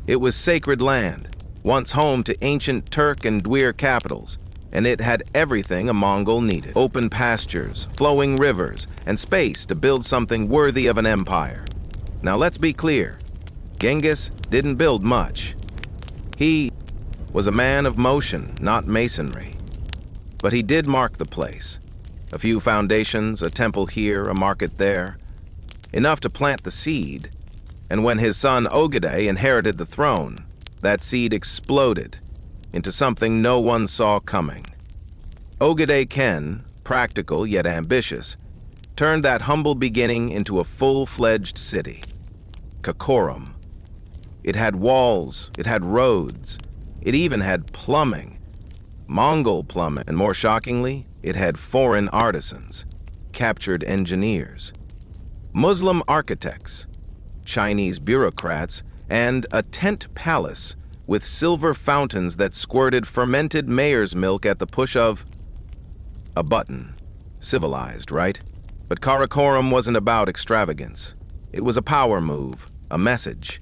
It was sacred land, once home to ancient Turk and Dwir capitals, and it had everything a Mongol needed. Open pastures, flowing rivers, and space to build something worthy of an empire. Now let's be clear, Genghis didn't build much. He was a man of motion, not masonry. But he did mark the place. A few foundations, a temple here, a market there. Enough to plant the seed. And when his son Ogedei inherited the throne, that seed exploded into something no one saw coming. Ogedei Ken, practical yet ambitious, turned that humble beginning into a full-fledged city. Karakorum. It had walls, it had roads, it even had plumbing. Mongol plumbing, and more shockingly, it had foreign artisans, captured engineers, Muslim architects, Chinese bureaucrats, and a tent palace with silver fountains that squirted fermented mare's milk at the push of a button. Civilized, right? But Karakoram wasn't about extravagance. It was a power move, a message.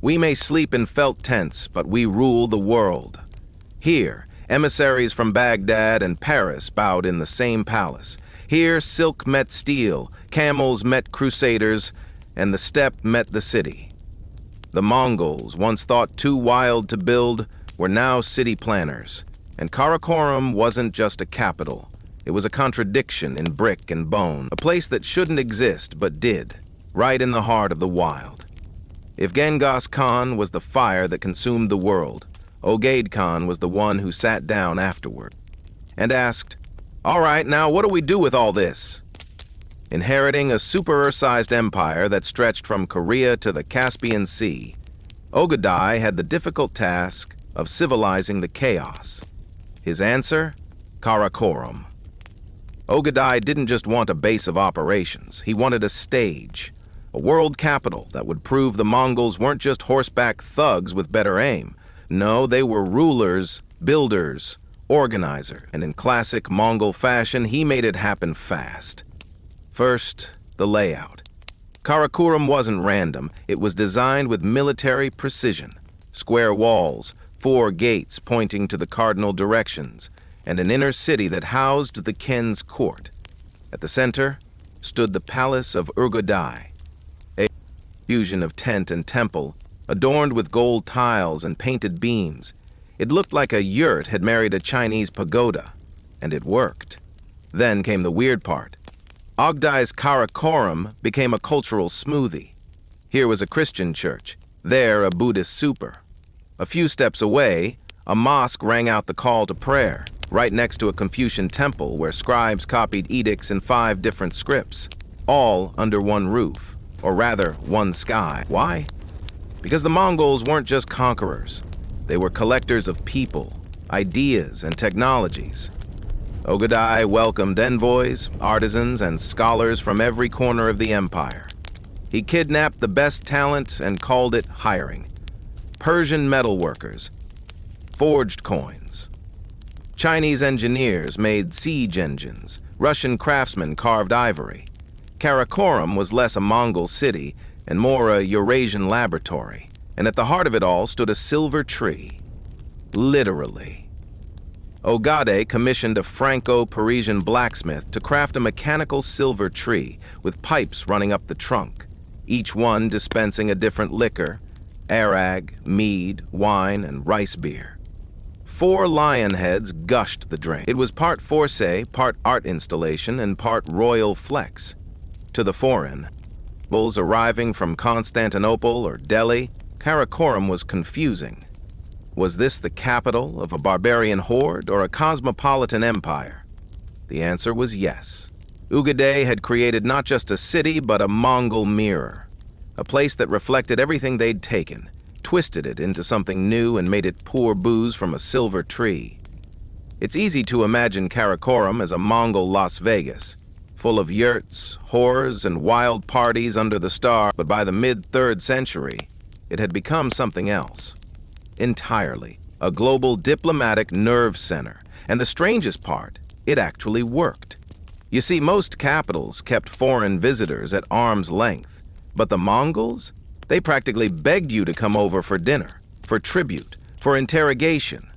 We may sleep in felt tents, but we rule the world. Here, emissaries from Baghdad and Paris bowed in the same palace. Here, silk met steel, camels met crusaders, and the steppe met the city. The Mongols, once thought too wild to build, were now city planners. And Karakoram wasn't just a capital. It was a contradiction in brick and bone, a place that shouldn't exist but did, right in the heart of the wild. If Genghis Khan was the fire that consumed the world, Oghade Khan was the one who sat down afterward and asked, "All right, now what do we do with all this?" Inheriting a super-Earth-sized empire that stretched from Korea to the Caspian Sea, Oghade had the difficult task of civilizing the chaos. His answer? Karakoram. Oghade didn't just want a base of operations, he wanted a stage, a world capital that would prove the Mongols weren't just horseback thugs with better aim. No, they were rulers, builders, organizers, and in classic Mongol fashion, he made it happen fast. First, the layout. Karakoram wasn't random, it was designed with military precision. Square walls, 4 gates pointing to the cardinal directions, and an inner city that housed the Ken's court. At the center stood the Palace of Urgodiah, a fusion of tent and temple, adorned with gold tiles and painted beams. It looked like a yurt had married a Chinese pagoda, and it worked. Then came the weird part. Oghdai's Karakoram became a cultural smoothie. Here was a Christian church, there a Buddhist super. A few steps away, a mosque rang out the call to prayer, right next to a Confucian temple where scribes copied edicts in 5 different scripts, all under one roof, or rather, one sky. Why? Because the Mongols weren't just conquerors. They were collectors of people, ideas, and technologies. Oghade welcomed envoys, artisans, and scholars from every corner of the empire. He kidnapped the best talent and called it hiring. Persian metalworkers forged coins. Chinese engineers made siege engines. Russian craftsmen carved ivory. Karakoram was less a Mongol city and more a Eurasian laboratory, and at the heart of it all stood a silver tree. Literally. Oghade commissioned a Franco-Parisian blacksmith to craft a mechanical silver tree with pipes running up the trunk, each one dispensing a different liquor: arag, mead, wine, and rice beer. 4 lion heads gushed the drink. It was part force, part art installation, and part royal flex. To the foreign, bulls arriving from Constantinople or Delhi, Karakoram was confusing. Was this the capital of a barbarian horde or a cosmopolitan empire? The answer was yes. Oghade had created not just a city, but a Mongol mirror. A place that reflected everything they'd taken, twisted it into something new, and made it pour booze from a silver tree. It's easy to imagine Karakoram as a Mongol Las Vegas, full of yurts, whores, and wild parties under the stars, but by the mid-3rd century, it had become something else. Entirely. A global diplomatic nerve center. And the strangest part, it actually worked. You see, most capitals kept foreign visitors at arm's length, but the Mongols? They practically begged you to come over for dinner, for tribute, for interrogation.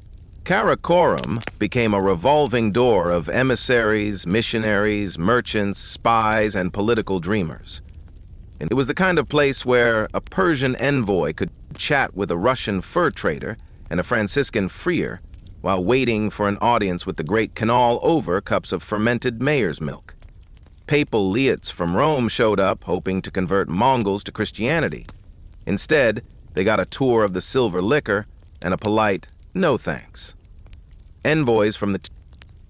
Karakoram became a revolving door of emissaries, missionaries, merchants, spies, and political dreamers. And it was the kind of place where a Persian envoy could chat with a Russian fur trader and a Franciscan friar while waiting for an audience with the great Canal over cups of fermented mare's milk. Papal legates from Rome showed up hoping to convert Mongols to Christianity. Instead, they got a tour of the silver liquor and a polite no thanks. Envoys from the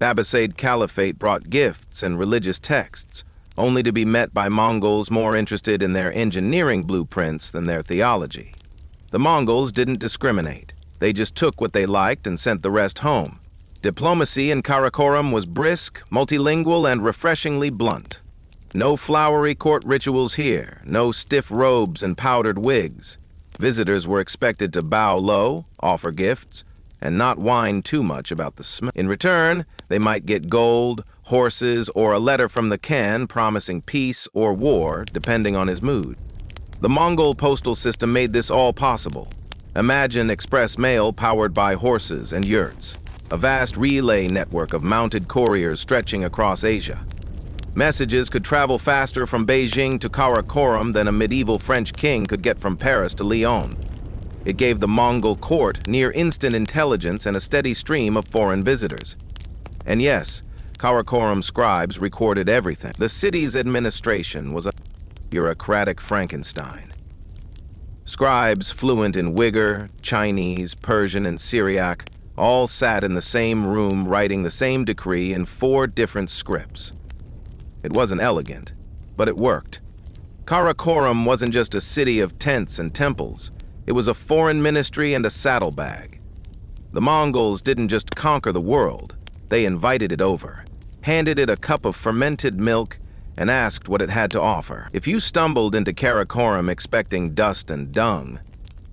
Abbasid Caliphate brought gifts and religious texts, only to be met by Mongols more interested in their engineering blueprints than their theology. The Mongols didn't discriminate. They just took what they liked and sent the rest home. Diplomacy in Karakoram was brisk, multilingual, and refreshingly blunt. No flowery court rituals here, no stiff robes and powdered wigs. Visitors were expected to bow low, offer gifts, and not whine too much about the smell. In return, they might get gold, horses, or a letter from the Khan promising peace or war, depending on his mood. The Mongol postal system made this all possible. Imagine express mail powered by horses and yurts, a vast relay network of mounted couriers stretching across Asia. Messages could travel faster from Beijing to Karakorum than a medieval French king could get from Paris to Lyon. It gave the Mongol court near-instant intelligence and a steady stream of foreign visitors. And yes, Karakorum scribes recorded everything. The city's administration was a bureaucratic Frankenstein. Scribes fluent in Uyghur, Chinese, Persian, and Syriac all sat in the same room writing the same decree in 4 different scripts. It wasn't elegant, but it worked. Karakorum wasn't just a city of tents and temples. It was a foreign ministry and a saddlebag. The Mongols didn't just conquer the world. They invited it over, handed it a cup of fermented milk, and asked what it had to offer. If you stumbled into Karakorum expecting dust and dung,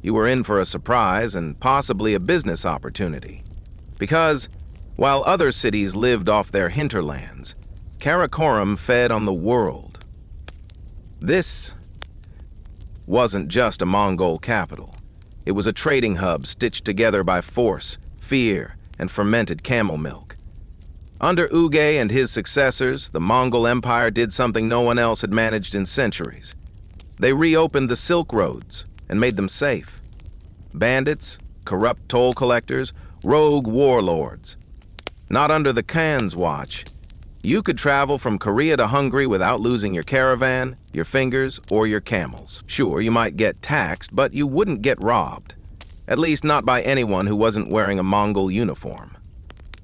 you were in for a surprise and possibly a business opportunity. Because, while other cities lived off their hinterlands, Karakorum fed on the world. This wasn't just a Mongol capital. It was a trading hub stitched together by force, fear, and fermented camel milk. Under Ugay and his successors, the Mongol Empire did something no one else had managed in centuries. They reopened the Silk Roads and made them safe. Bandits, corrupt toll collectors, rogue warlords. Not under the Khan's watch. You could travel from Korea to Hungary without losing your caravan, your fingers, or your camels. Sure, you might get taxed, but you wouldn't get robbed. At least not by anyone who wasn't wearing a Mongol uniform.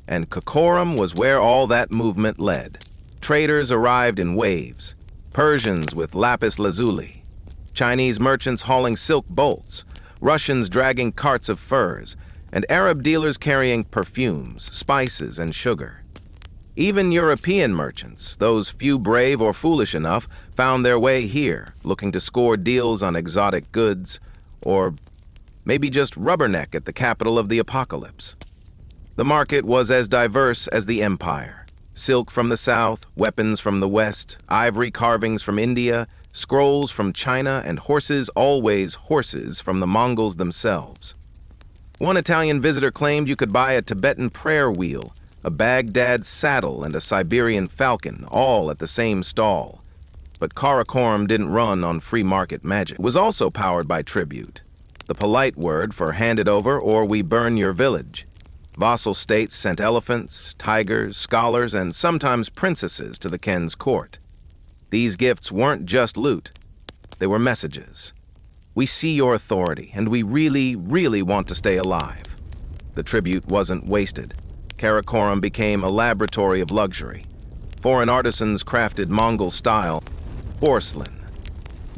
And Karakorum was where all that movement led. Traders arrived in waves. Persians with lapis lazuli. Chinese merchants hauling silk bolts. Russians dragging carts of furs. And Arab dealers carrying perfumes, spices, and sugar. Even European merchants, those few brave or foolish enough, found their way here, looking to score deals on exotic goods, or maybe just rubberneck at the capital of the apocalypse. The market was as diverse as the empire. Silk from the south, weapons from the west, ivory carvings from India, scrolls from China, and horses, always horses, from the Mongols themselves. One Italian visitor claimed you could buy a Tibetan prayer wheel, a Baghdad saddle, and a Siberian falcon, all at the same stall. But Karakorum didn't run on free market magic. It was also powered by tribute, the polite word for hand it over or we burn your village. Vassal states sent elephants, tigers, scholars, and sometimes princesses to the Khan's court. These gifts weren't just loot. They were messages. We see your authority, and we really, really want to stay alive. The tribute wasn't wasted. Karakorum became a laboratory of luxury. Foreign artisans crafted Mongol-style porcelain.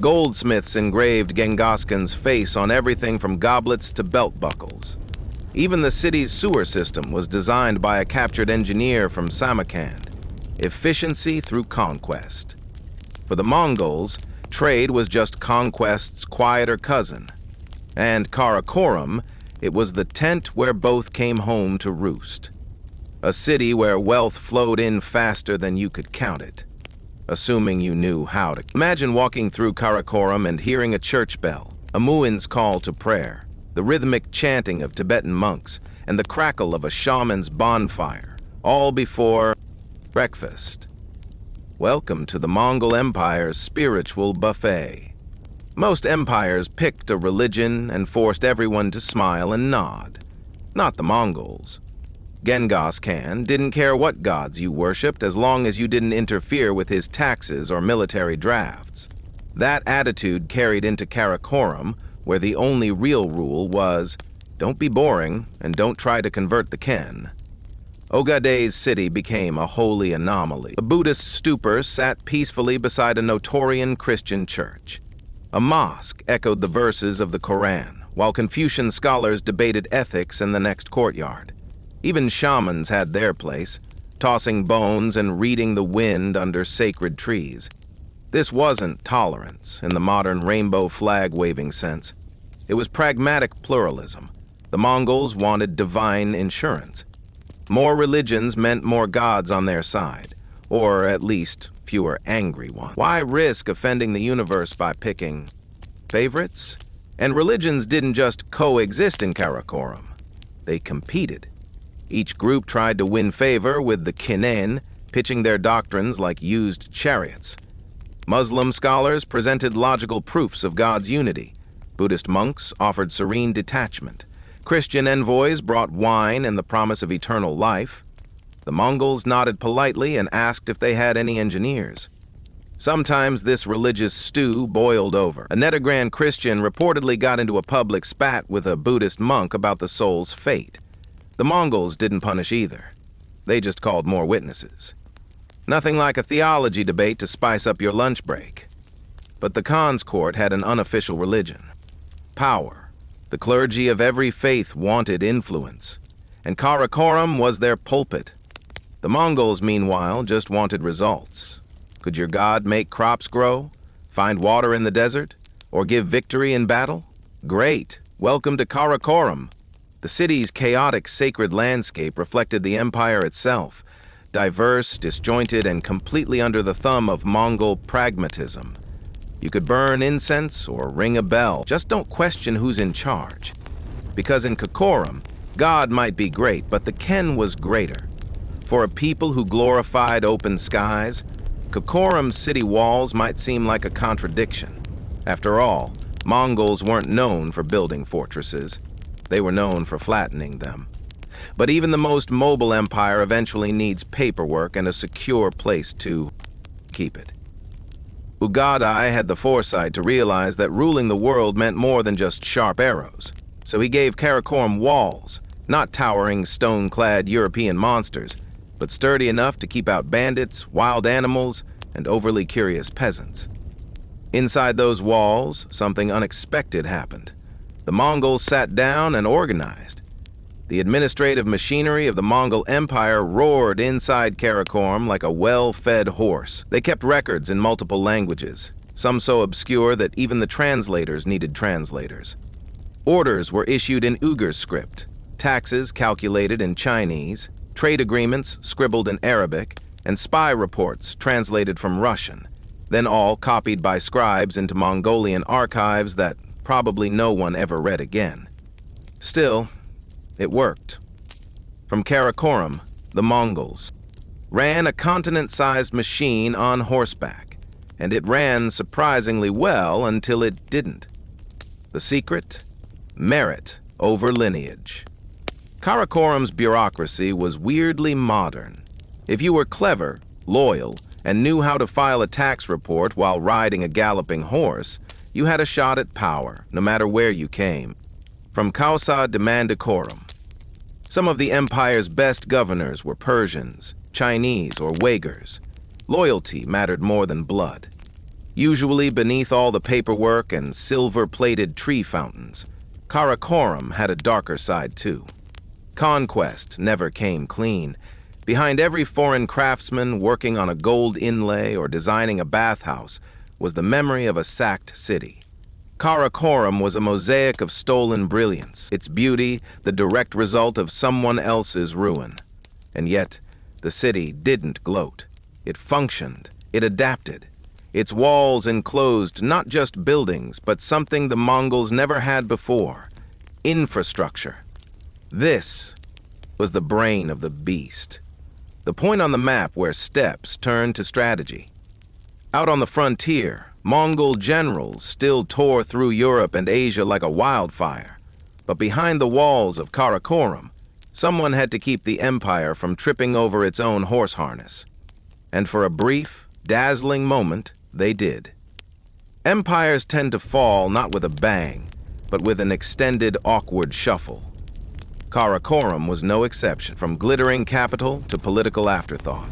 Goldsmiths engraved Genghis Khan's face on everything from goblets to belt buckles. Even the city's sewer system was designed by a captured engineer from Samarkand. Efficiency through conquest. For the Mongols, trade was just conquest's quieter cousin. And Karakorum, it was the tent where both came home to roost. A city where wealth flowed in faster than you could count it, assuming you knew how to. Imagine walking through Karakorum and hearing a church bell, a muezzin's call to prayer, the rhythmic chanting of Tibetan monks, and the crackle of a shaman's bonfire, all before breakfast. Welcome to the Mongol Empire's spiritual buffet. Most empires picked a religion and forced everyone to smile and nod. Not the Mongols. Genghis Khan didn't care what gods you worshipped as long as you didn't interfere with his taxes or military drafts. That attitude carried into Karakorum, where the only real rule was, don't be boring and don't try to convert the Khan. Ogaday's city became a holy anomaly. A Buddhist stupor sat peacefully beside a Notorian Christian church. A mosque echoed the verses of the Koran, while Confucian scholars debated ethics in the next courtyard. Even shamans had their place, tossing bones and reading the wind under sacred trees. This wasn't tolerance in the modern rainbow flag-waving sense. It was pragmatic pluralism. The Mongols wanted divine insurance. More religions meant more gods on their side, or at least fewer angry ones. Why risk offending the universe by picking favorites? And religions didn't just coexist in Karakoram. They competed. Each group tried to win favor with the Kinen, pitching their doctrines like used chariots. Muslim scholars presented logical proofs of God's unity. Buddhist monks offered serene detachment. Christian envoys brought wine and the promise of eternal life. The Mongols nodded politely and asked if they had any engineers. Sometimes this religious stew boiled over. A Nethergrand Christian reportedly got into a public spat with a Buddhist monk about the soul's fate. The Mongols didn't punish either. They just called more witnesses. Nothing like a theology debate to spice up your lunch break. But the Khan's court had an unofficial religion. Power. The clergy of every faith wanted influence. And Karakoram was their pulpit. The Mongols, meanwhile, just wanted results. Could your god make crops grow, find water in the desert, or give victory in battle? Great! Welcome to Karakoram. The city's chaotic sacred landscape reflected the empire itself, diverse, disjointed, and completely under the thumb of Mongol pragmatism. You could burn incense or ring a bell, just don't question who's in charge. Because in Karakoram, God might be great, but the Ken was greater. For a people who glorified open skies, Karakoram's city walls might seem like a contradiction. After all, Mongols weren't known for building fortresses. They were known for flattening them. But even the most mobile empire eventually needs paperwork and a secure place to keep it. Ugadai had the foresight to realize that ruling the world meant more than just sharp arrows. So he gave Karakoram walls, not towering, stone-clad European monsters, but sturdy enough to keep out bandits, wild animals, and overly curious peasants. Inside those walls, something unexpected happened. The Mongols sat down and organized. The administrative machinery of the Mongol Empire roared inside Karakoram like a well-fed horse. They kept records in multiple languages, some so obscure that even the translators needed translators. Orders were issued in Uyghur script, taxes calculated in Chinese, trade agreements scribbled in Arabic, and spy reports translated from Russian, then all copied by scribes into Mongolian archives that probably no one ever read again. Still, it worked. From Karakoram, the Mongols ran a continent-sized machine on horseback, and it ran surprisingly well until it didn't. The secret? Merit over lineage. Karakoram's bureaucracy was weirdly modern. If you were clever, loyal, and knew how to file a tax report while riding a galloping horse, you had a shot at power, no matter where you came. From Kausa to Mandakoram. Some of the empire's best governors were Persians, Chinese, or Uyghurs. Loyalty mattered more than blood. Usually beneath all the paperwork and silver-plated tree fountains, Karakoram had a darker side too. Conquest never came clean. Behind every foreign craftsman working on a gold inlay or designing a bathhouse was the memory of a sacked city. Karakoram was a mosaic of stolen brilliance, its beauty the direct result of someone else's ruin. And yet, the city didn't gloat. It functioned. It adapted. Its walls enclosed not just buildings, but something the Mongols never had before: infrastructure. This was the brain of the beast. The point on the map where steps turned to strategy. Out on the frontier, Mongol generals still tore through Europe and Asia like a wildfire. But behind the walls of Karakoram, someone had to keep the empire from tripping over its own horse harness. And for a brief, dazzling moment, they did. Empires tend to fall not with a bang, but with an extended, awkward shuffle. Karakoram was no exception, from glittering capital to political afterthought.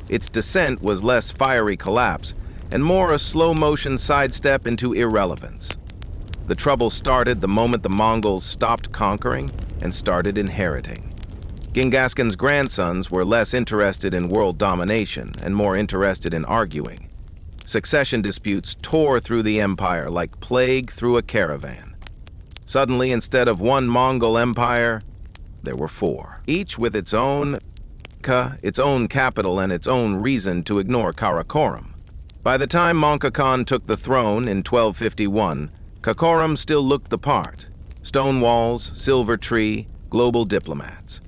Its descent was less fiery collapse and more a slow-motion sidestep into irrelevance. The trouble started the moment the Mongols stopped conquering and started inheriting. Genghis grandsons were less interested in world domination and more interested in arguing. Succession disputes tore through the empire like plague through a caravan. Suddenly, instead of one Mongol empire, there were four, each with its own capital and its own reason to ignore Karakoram. By the time Mancha Khan took the throne in 1251, Karakoram still looked the part. Stone walls, silver tree, global diplomats.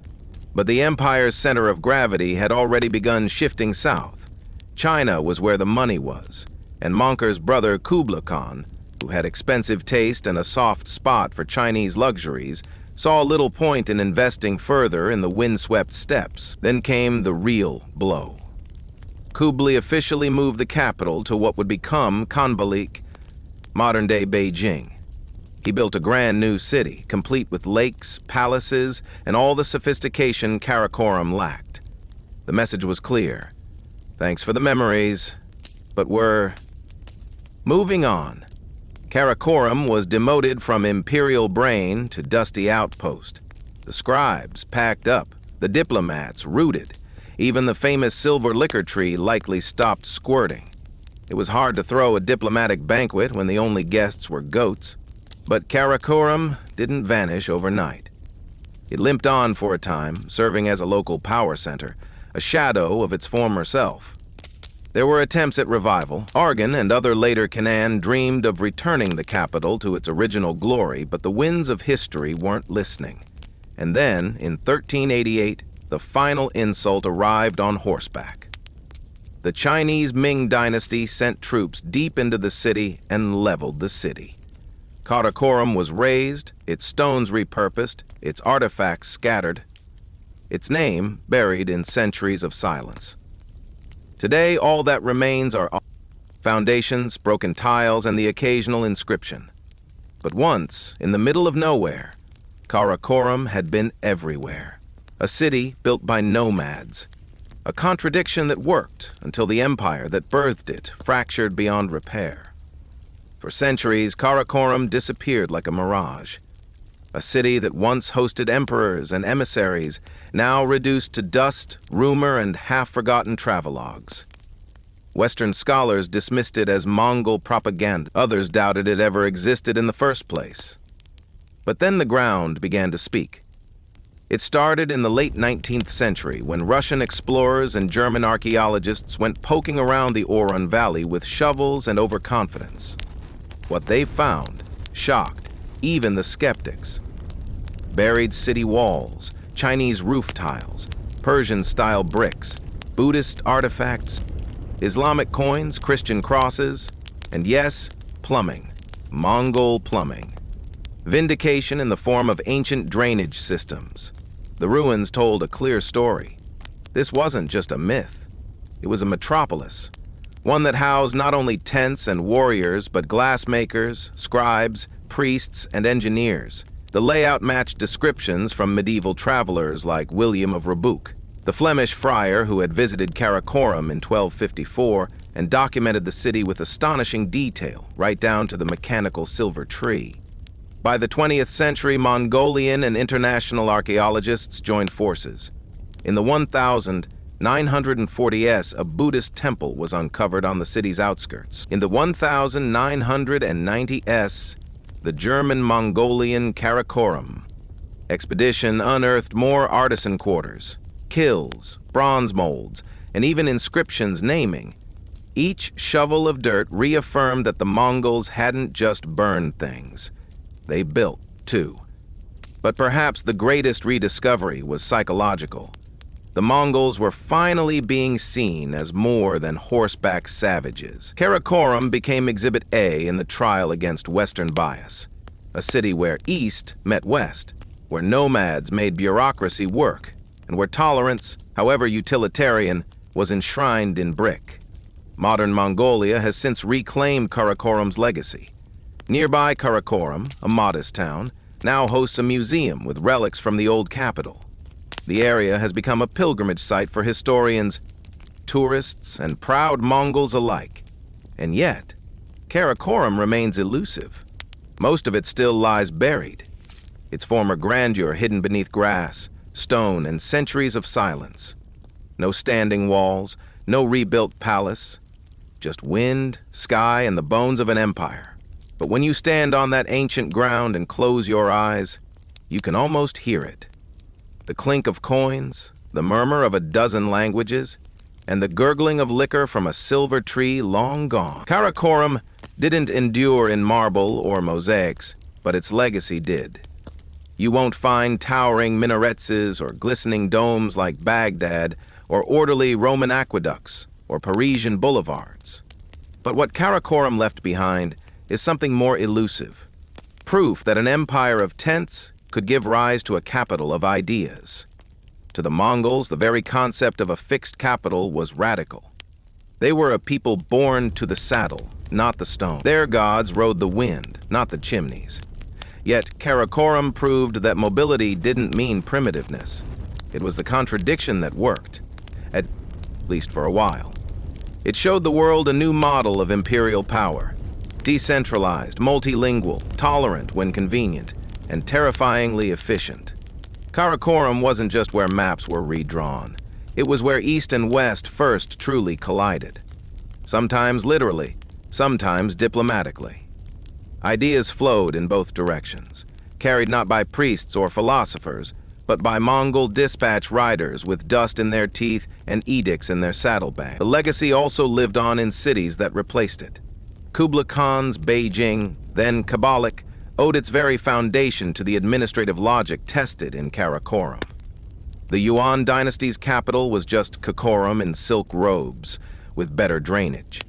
But the empire's center of gravity had already begun shifting south. China was where the money was, and Mancha's brother Kublai Khan, who had expensive taste and a soft spot for Chinese luxuries, saw little point in investing further in the windswept steppes. Then came the real blow. Kublai officially moved the capital to what would become Khanbalik, modern-day Beijing. He built a grand new city, complete with lakes, palaces, and all the sophistication Karakoram lacked. The message was clear. Thanks for the memories, but we're moving on. Karakoram was demoted from imperial brain to dusty outpost. The scribes packed up, the diplomats rooted. Even the famous silver liquor tree likely stopped squirting. It was hard to throw a diplomatic banquet when the only guests were goats. But Karakoram didn't vanish overnight. It limped on for a time, serving as a local power center, a shadow of its former self. There were attempts at revival. Arghun and other later Canaan dreamed of returning the capital to its original glory, but the winds of history weren't listening. And then, in 1388, the final insult arrived on horseback. The Chinese Ming dynasty sent troops deep into the city and leveled the city. Karakoram was razed, its stones repurposed, its artifacts scattered, its name buried in centuries of silence. Today, all that remains are foundations, broken tiles, and the occasional inscription. But once, in the middle of nowhere, Karakoram had been everywhere. A city built by nomads. A contradiction that worked until the empire that birthed it fractured beyond repair. For centuries, Karakoram disappeared like a mirage. A city that once hosted emperors and emissaries, now reduced to dust, rumor, and half-forgotten travelogues. Western scholars dismissed it as Mongol propaganda. Others doubted it ever existed in the first place. But then the ground began to speak. It started in the late 19th century when Russian explorers and German archaeologists went poking around the Oron Valley with shovels and overconfidence. What they found shocked even the skeptics. Buried city walls, Chinese roof tiles, Persian-style bricks, Buddhist artifacts, Islamic coins, Christian crosses, and yes, plumbing, Mongol plumbing. Vindication in the form of ancient drainage systems. The ruins told a clear story. This wasn't just a myth. It was a metropolis, one that housed not only tents and warriors, but glassmakers, scribes, priests, and engineers. The layout matched descriptions from medieval travelers like William of Rabuc, the Flemish friar who had visited Karakoram in 1254 and documented the city with astonishing detail, right down to the mechanical silver tree. By the 20th century, Mongolian and international archaeologists joined forces. In the 1940s, a Buddhist temple was uncovered on the city's outskirts. In the 1990s, the German-Mongolian Karakoram expedition unearthed more artisan quarters, kilns, bronze molds, and even inscriptions naming. Each shovel of dirt reaffirmed that the Mongols hadn't just burned things. They built, too. But perhaps the greatest rediscovery was psychological. The Mongols were finally being seen as more than horseback savages. Karakoram became Exhibit A in the trial against Western bias, a city where East met West, where nomads made bureaucracy work, and where tolerance, however utilitarian, was enshrined in brick. Modern Mongolia has since reclaimed Karakoram's legacy. Nearby Karakoram, a modest town, now hosts a museum with relics from the old capital. The area has become a pilgrimage site for historians, tourists, and proud Mongols alike. And yet, Karakoram remains elusive. Most of it still lies buried, its former grandeur hidden beneath grass, stone, and centuries of silence. No standing walls, no rebuilt palace, just wind, sky, and the bones of an empire. But when you stand on that ancient ground and close your eyes, you can almost hear it. The clink of coins, the murmur of a dozen languages, and the gurgling of liquor from a silver tree long gone. Karakoram didn't endure in marble or mosaics, but its legacy did. You won't find towering minarets or glistening domes like Baghdad, or orderly Roman aqueducts, or Parisian boulevards. But what Karakoram left behind is something more elusive. Proof that an empire of tents could give rise to a capital of ideas. To the Mongols, the very concept of a fixed capital was radical. They were a people born to the saddle, not the stone. Their gods rode the wind, not the chimneys. Yet Karakoram proved that mobility didn't mean primitiveness. It was the contradiction that worked, at least for a while. It showed the world a new model of imperial power, decentralized, multilingual, tolerant when convenient, and terrifyingly efficient. Karakoram wasn't just where maps were redrawn. It was where East and West first truly collided. Sometimes literally, sometimes diplomatically. Ideas flowed in both directions, carried not by priests or philosophers, but by Mongol dispatch riders with dust in their teeth and edicts in their saddlebags. The legacy also lived on in cities that replaced it. Kublai Khan's Beijing, then Kabalik, owed its very foundation to the administrative logic tested in Karakoram. The Yuan dynasty's capital was just Karakoram in silk robes, with better drainage.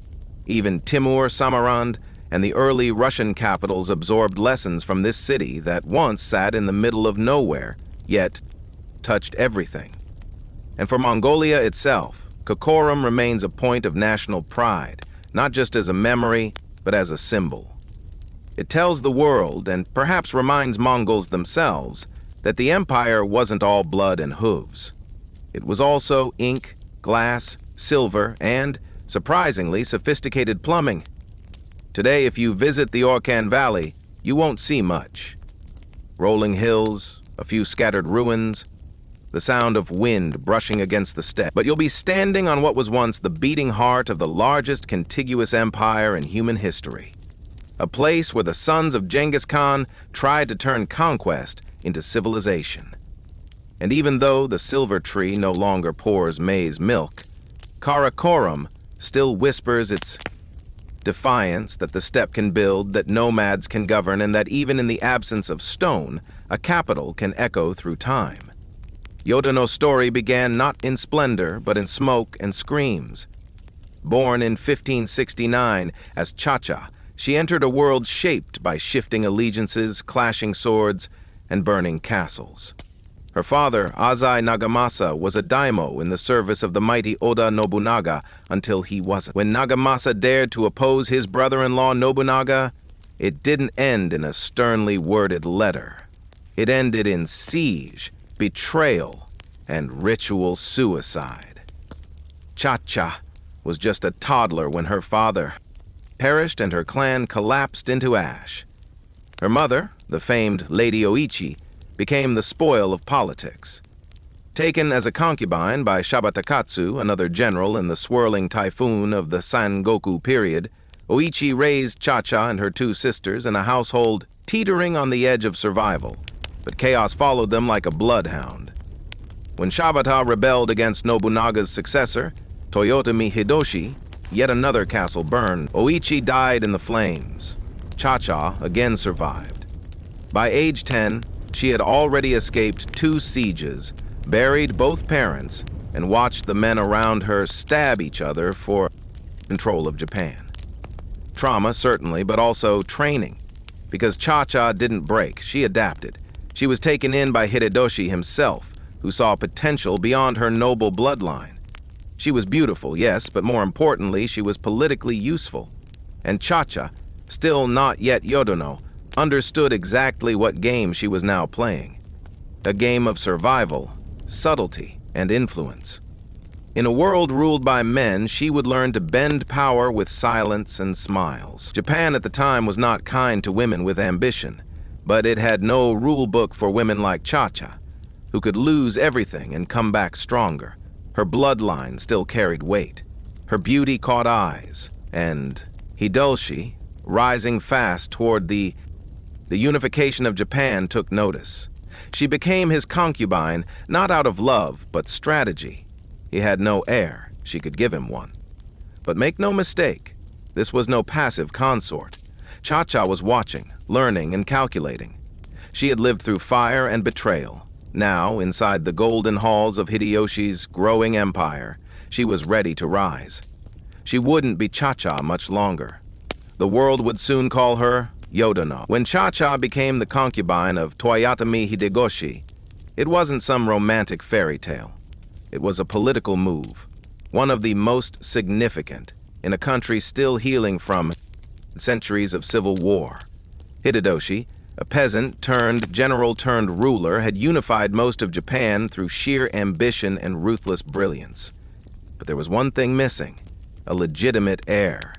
Even Timur, Samarkand, and the early Russian capitals absorbed lessons from this city that once sat in the middle of nowhere, yet touched everything. And for Mongolia itself, Karakoram remains a point of national pride, not just as a memory, but as a symbol. It tells the world, and perhaps reminds Mongols themselves, that the empire wasn't all blood and hooves. It was also ink, glass, silver, and, surprisingly, sophisticated plumbing. Today, if you visit the Orkan Valley, you won't see much. Rolling hills, a few scattered ruins, the sound of wind brushing against the steppe. But you'll be standing on what was once the beating heart of the largest contiguous empire in human history. A place where the sons of Genghis Khan tried to turn conquest into civilization. And even though the silver tree no longer pours maize milk, Karakoram still whispers its defiance that the steppe can build, that nomads can govern, and that even in the absence of stone, a capital can echo through time. Yodono's story began not in splendor, but in smoke and screams. Born in 1569 as Chacha, she entered a world shaped by shifting allegiances, clashing swords, and burning castles. Her father, Azai Nagamasa, was a daimyo in the service of the mighty Oda Nobunaga until he wasn't. When Nagamasa dared to oppose his brother-in-law Nobunaga, it didn't end in a sternly worded letter. It ended in siege, betrayal, and ritual suicide. Chacha was just a toddler when her father perished and her clan collapsed into ash. Her mother, the famed Lady Oichi, became the spoil of politics. Taken as a concubine by Shabatakatsu, another general in the swirling typhoon of the Sangoku period, Oichi raised Chacha and her two sisters in a household teetering on the edge of survival, but chaos followed them like a bloodhound. When Shabata rebelled against Nobunaga's successor, Toyotomi Hideyoshi, yet another castle burned. Oichi died in the flames. Chacha again survived. By age 10, she had already escaped 2 sieges, buried both parents, and watched the men around her stab each other for control of Japan. Trauma, certainly, but also training. Because Chacha didn't break, she adapted. She was taken in by Hideyoshi himself, who saw potential beyond her noble bloodline. She was beautiful, yes, but more importantly, she was politically useful. And Chacha, still not yet Yodono, understood exactly what game she was now playing. A game of survival, subtlety, and influence. In a world ruled by men, she would learn to bend power with silence and smiles. Japan at the time was not kind to women with ambition, but it had no rule book for women like Chacha, who could lose everything and come back stronger. Her bloodline still carried weight. Her beauty caught eyes, and Hideyoshi, rising fast toward the unification of Japan took notice. She became his concubine, not out of love, but strategy. He had no heir, she could give him one. But make no mistake, this was no passive consort. Cha-Cha was watching, learning, and calculating. She had lived through fire and betrayal. Now, inside the golden halls of Hideyoshi's growing empire, she was ready to rise. She wouldn't be Cha-Cha much longer. The world would soon call her Yodono. When Cha-Cha became the concubine of Toyotomi Hideyoshi, it wasn't some romantic fairy tale. It was a political move, one of the most significant in a country still healing from centuries of civil war. Hideyoshi, a peasant turned general turned ruler, had unified most of Japan through sheer ambition and ruthless brilliance. But there was one thing missing, a legitimate heir.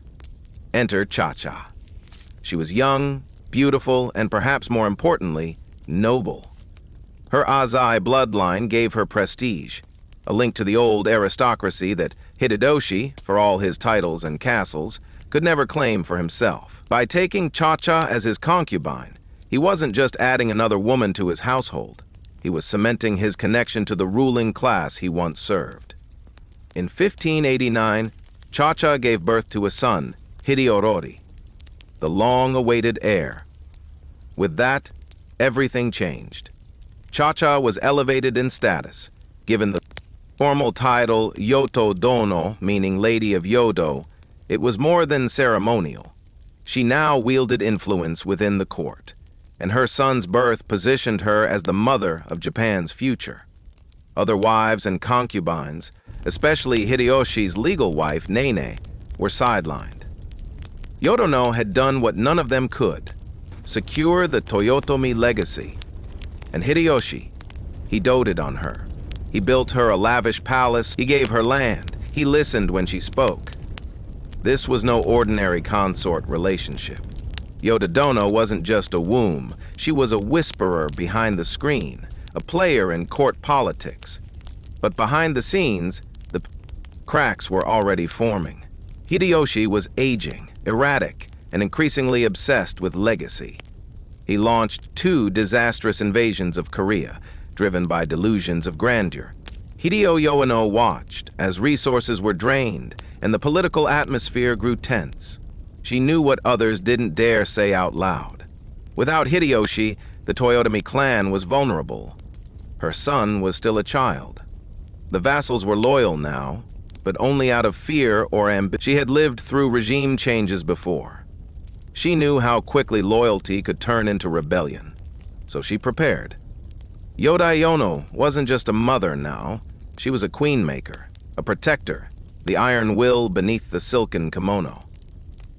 Enter Cha-Cha. She was young, beautiful, and perhaps more importantly, noble. Her Azai bloodline gave her prestige, a link to the old aristocracy that Hideyoshi, for all his titles and castles, could never claim for himself. By taking Cha-Cha as his concubine, he wasn't just adding another woman to his household. He was cementing his connection to the ruling class he once served. In 1589, Cha-Cha gave birth to a son, Hideyorori, the long-awaited heir. With that, everything changed. Cha-Cha was elevated in status, given the formal title Yoto Dono, meaning Lady of Yodo. It was more than ceremonial. She now wielded influence within the court, and her son's birth positioned her as the mother of Japan's future. Other wives and concubines, especially Hideyoshi's legal wife, Nene, were sidelined. Yodono had done what none of them could, secure the Toyotomi legacy. And Hideyoshi, he doted on her. He built her a lavish palace, he gave her land, he listened when she spoke. This was no ordinary consort relationship. Yodono wasn't just a womb, she was a whisperer behind the screen, a player in court politics. But behind the scenes, the cracks were already forming. Hideyoshi was aging, erratic, and increasingly obsessed with legacy. He launched 2 disastrous invasions of Korea, driven by delusions of grandeur. Hideyoshi watched as resources were drained and the political atmosphere grew tense. She knew what others didn't dare say out loud. Without Hideyoshi, the Toyotomi clan was vulnerable. Her son was still a child. The vassals were loyal now, but only out of fear or ambition. She had lived through regime changes before. She knew how quickly loyalty could turn into rebellion, so she prepared. Yodono wasn't just a mother now, she was a queen-maker, a protector, the iron will beneath the silken kimono.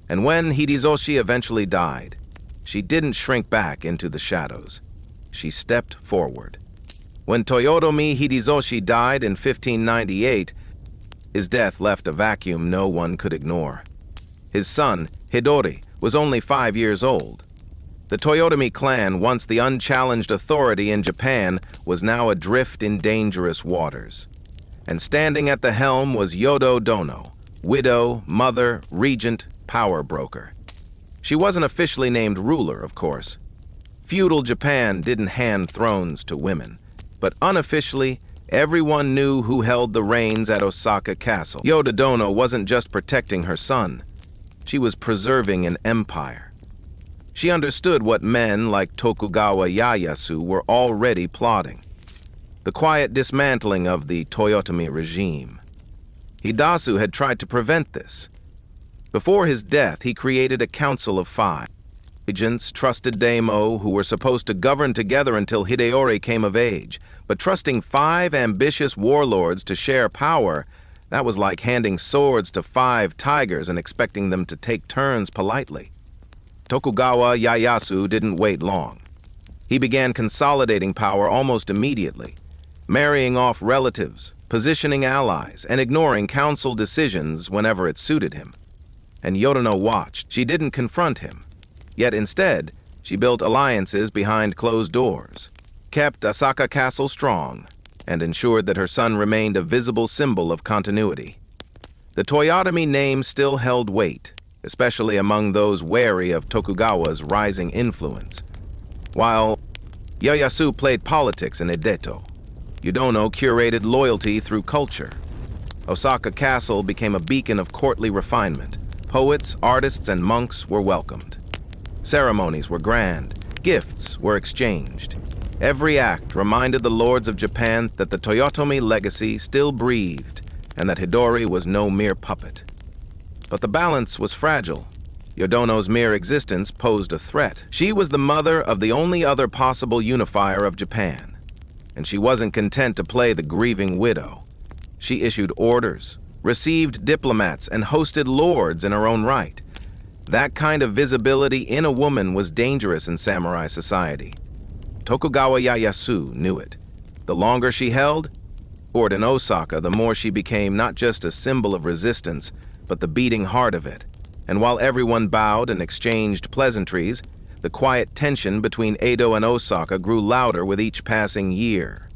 And when Hideyoshi eventually died, she didn't shrink back into the shadows. She stepped forward. When Toyotomi Hideyoshi died in 1598, his death left a vacuum no one could ignore. His son, Hidori, was only 5 years old. The Toyotomi clan, once the unchallenged authority in Japan, was now adrift in dangerous waters. And standing at the helm was Yodono, widow, mother, regent, power broker. She wasn't officially named ruler, of course. Feudal Japan didn't hand thrones to women, but unofficially, everyone knew who held the reins at Osaka Castle. Yodono wasn't just protecting her son. She was preserving an empire. She understood what men like Tokugawa Ieyasu were already plotting. The quiet dismantling of the Toyotomi regime. Hideyoshi had tried to prevent this. Before his death, he created a council of 5 agents, trusted daimyo, who were supposed to govern together until Hideyori came of age. But trusting 5 ambitious warlords to share power, that was like handing swords to 5 tigers and expecting them to take turns politely. Tokugawa Ieyasu didn't wait long. He began consolidating power almost immediately, marrying off relatives, positioning allies, and ignoring council decisions whenever it suited him. And Yodono watched. She didn't confront him. Yet instead, she built alliances behind closed doors, kept Osaka Castle strong, and ensured that her son remained a visible symbol of continuity. The Toyotomi name still held weight, especially among those wary of Tokugawa's rising influence. While Ieyasu played politics in Edeto, Yudono curated loyalty through culture. Osaka Castle became a beacon of courtly refinement. Poets, artists, and monks were welcomed. Ceremonies were grand. Gifts were exchanged. Every act reminded the lords of Japan that the Toyotomi legacy still breathed and that Hidori was no mere puppet. But the balance was fragile. Yodono's mere existence posed a threat. She was the mother of the only other possible unifier of Japan, and she wasn't content to play the grieving widow. She issued orders, received diplomats, and hosted lords in her own right. That kind of visibility in a woman was dangerous in samurai society. Tokugawa Ieyasu knew it. The longer she held court in Osaka, the more she became not just a symbol of resistance, but the beating heart of it. And while everyone bowed and exchanged pleasantries, the quiet tension between Edo and Osaka grew louder with each passing year.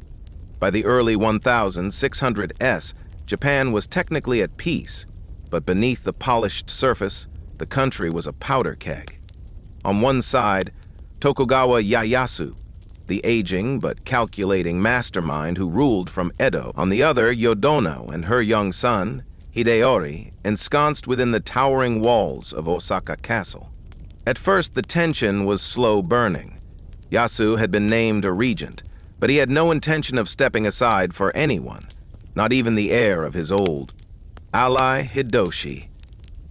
By the early 1600s, Japan was technically at peace, but beneath the polished surface, the country was a powder keg. On one side, Tokugawa Ieyasu, the aging but calculating mastermind who ruled from Edo. On the other, Yodono and her young son, Hideyori, ensconced within the towering walls of Osaka Castle. At first, the tension was slow burning. Yasu had been named a regent, but he had no intention of stepping aside for anyone, not even the heir of his old ally Hideyoshi.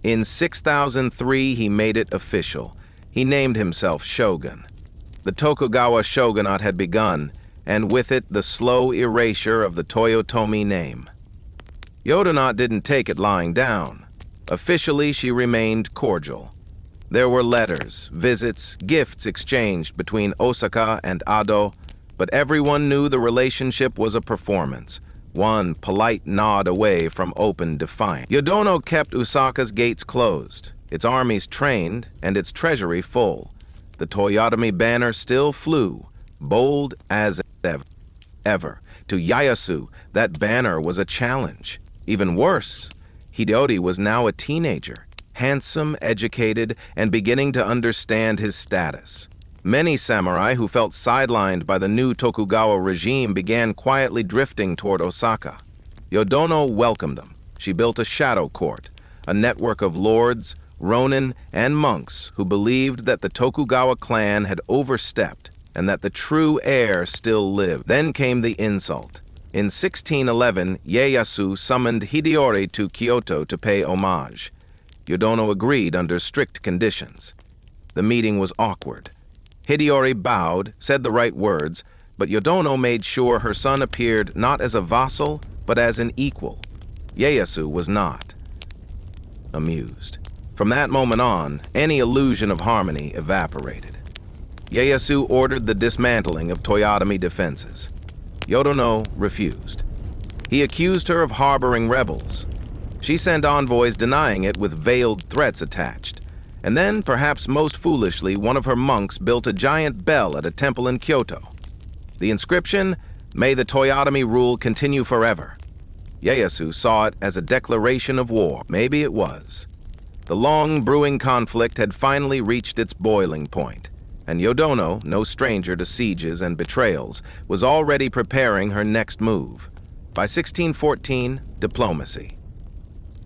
In 6003, he made it official. He named himself shogun. The Tokugawa shogunate had begun, and with it the slow erasure of the Toyotomi name. Yodono didn't take it lying down. Officially, she remained cordial. There were letters, visits, gifts exchanged between Osaka and Ado, but everyone knew the relationship was a performance, one polite nod away from open defiance. Yodono kept Osaka's gates closed, its armies trained, and its treasury full. The Toyotomi banner still flew, bold as ever. To Ieyasu, that banner was a challenge. Even worse, Hideyori was now a teenager, handsome, educated, and beginning to understand his status. Many samurai who felt sidelined by the new Tokugawa regime began quietly drifting toward Osaka. Yodono welcomed them. She built a shadow court, a network of lords, ronin, and monks who believed that the Tokugawa clan had overstepped and that the true heir still lived. Then came the insult. In 1611, Ieyasu summoned Hideyori to Kyoto to pay homage. Yodono agreed under strict conditions. The meeting was awkward. Hideyori bowed, said the right words, but Yodono made sure her son appeared not as a vassal, but as an equal. Ieyasu was not amused. From that moment on, any illusion of harmony evaporated. Ieyasu ordered the dismantling of Toyotomi defenses. Yodono refused. He accused her of harboring rebels. She sent envoys denying it with veiled threats attached. And then, perhaps most foolishly, one of her monks built a giant bell at a temple in Kyoto. The inscription, "May the Toyotomi rule continue forever." Ieyasu saw it as a declaration of war. Maybe it was. The long brewing conflict had finally reached its boiling point, and Yodono, no stranger to sieges and betrayals, was already preparing her next move. By 1614, diplomacy.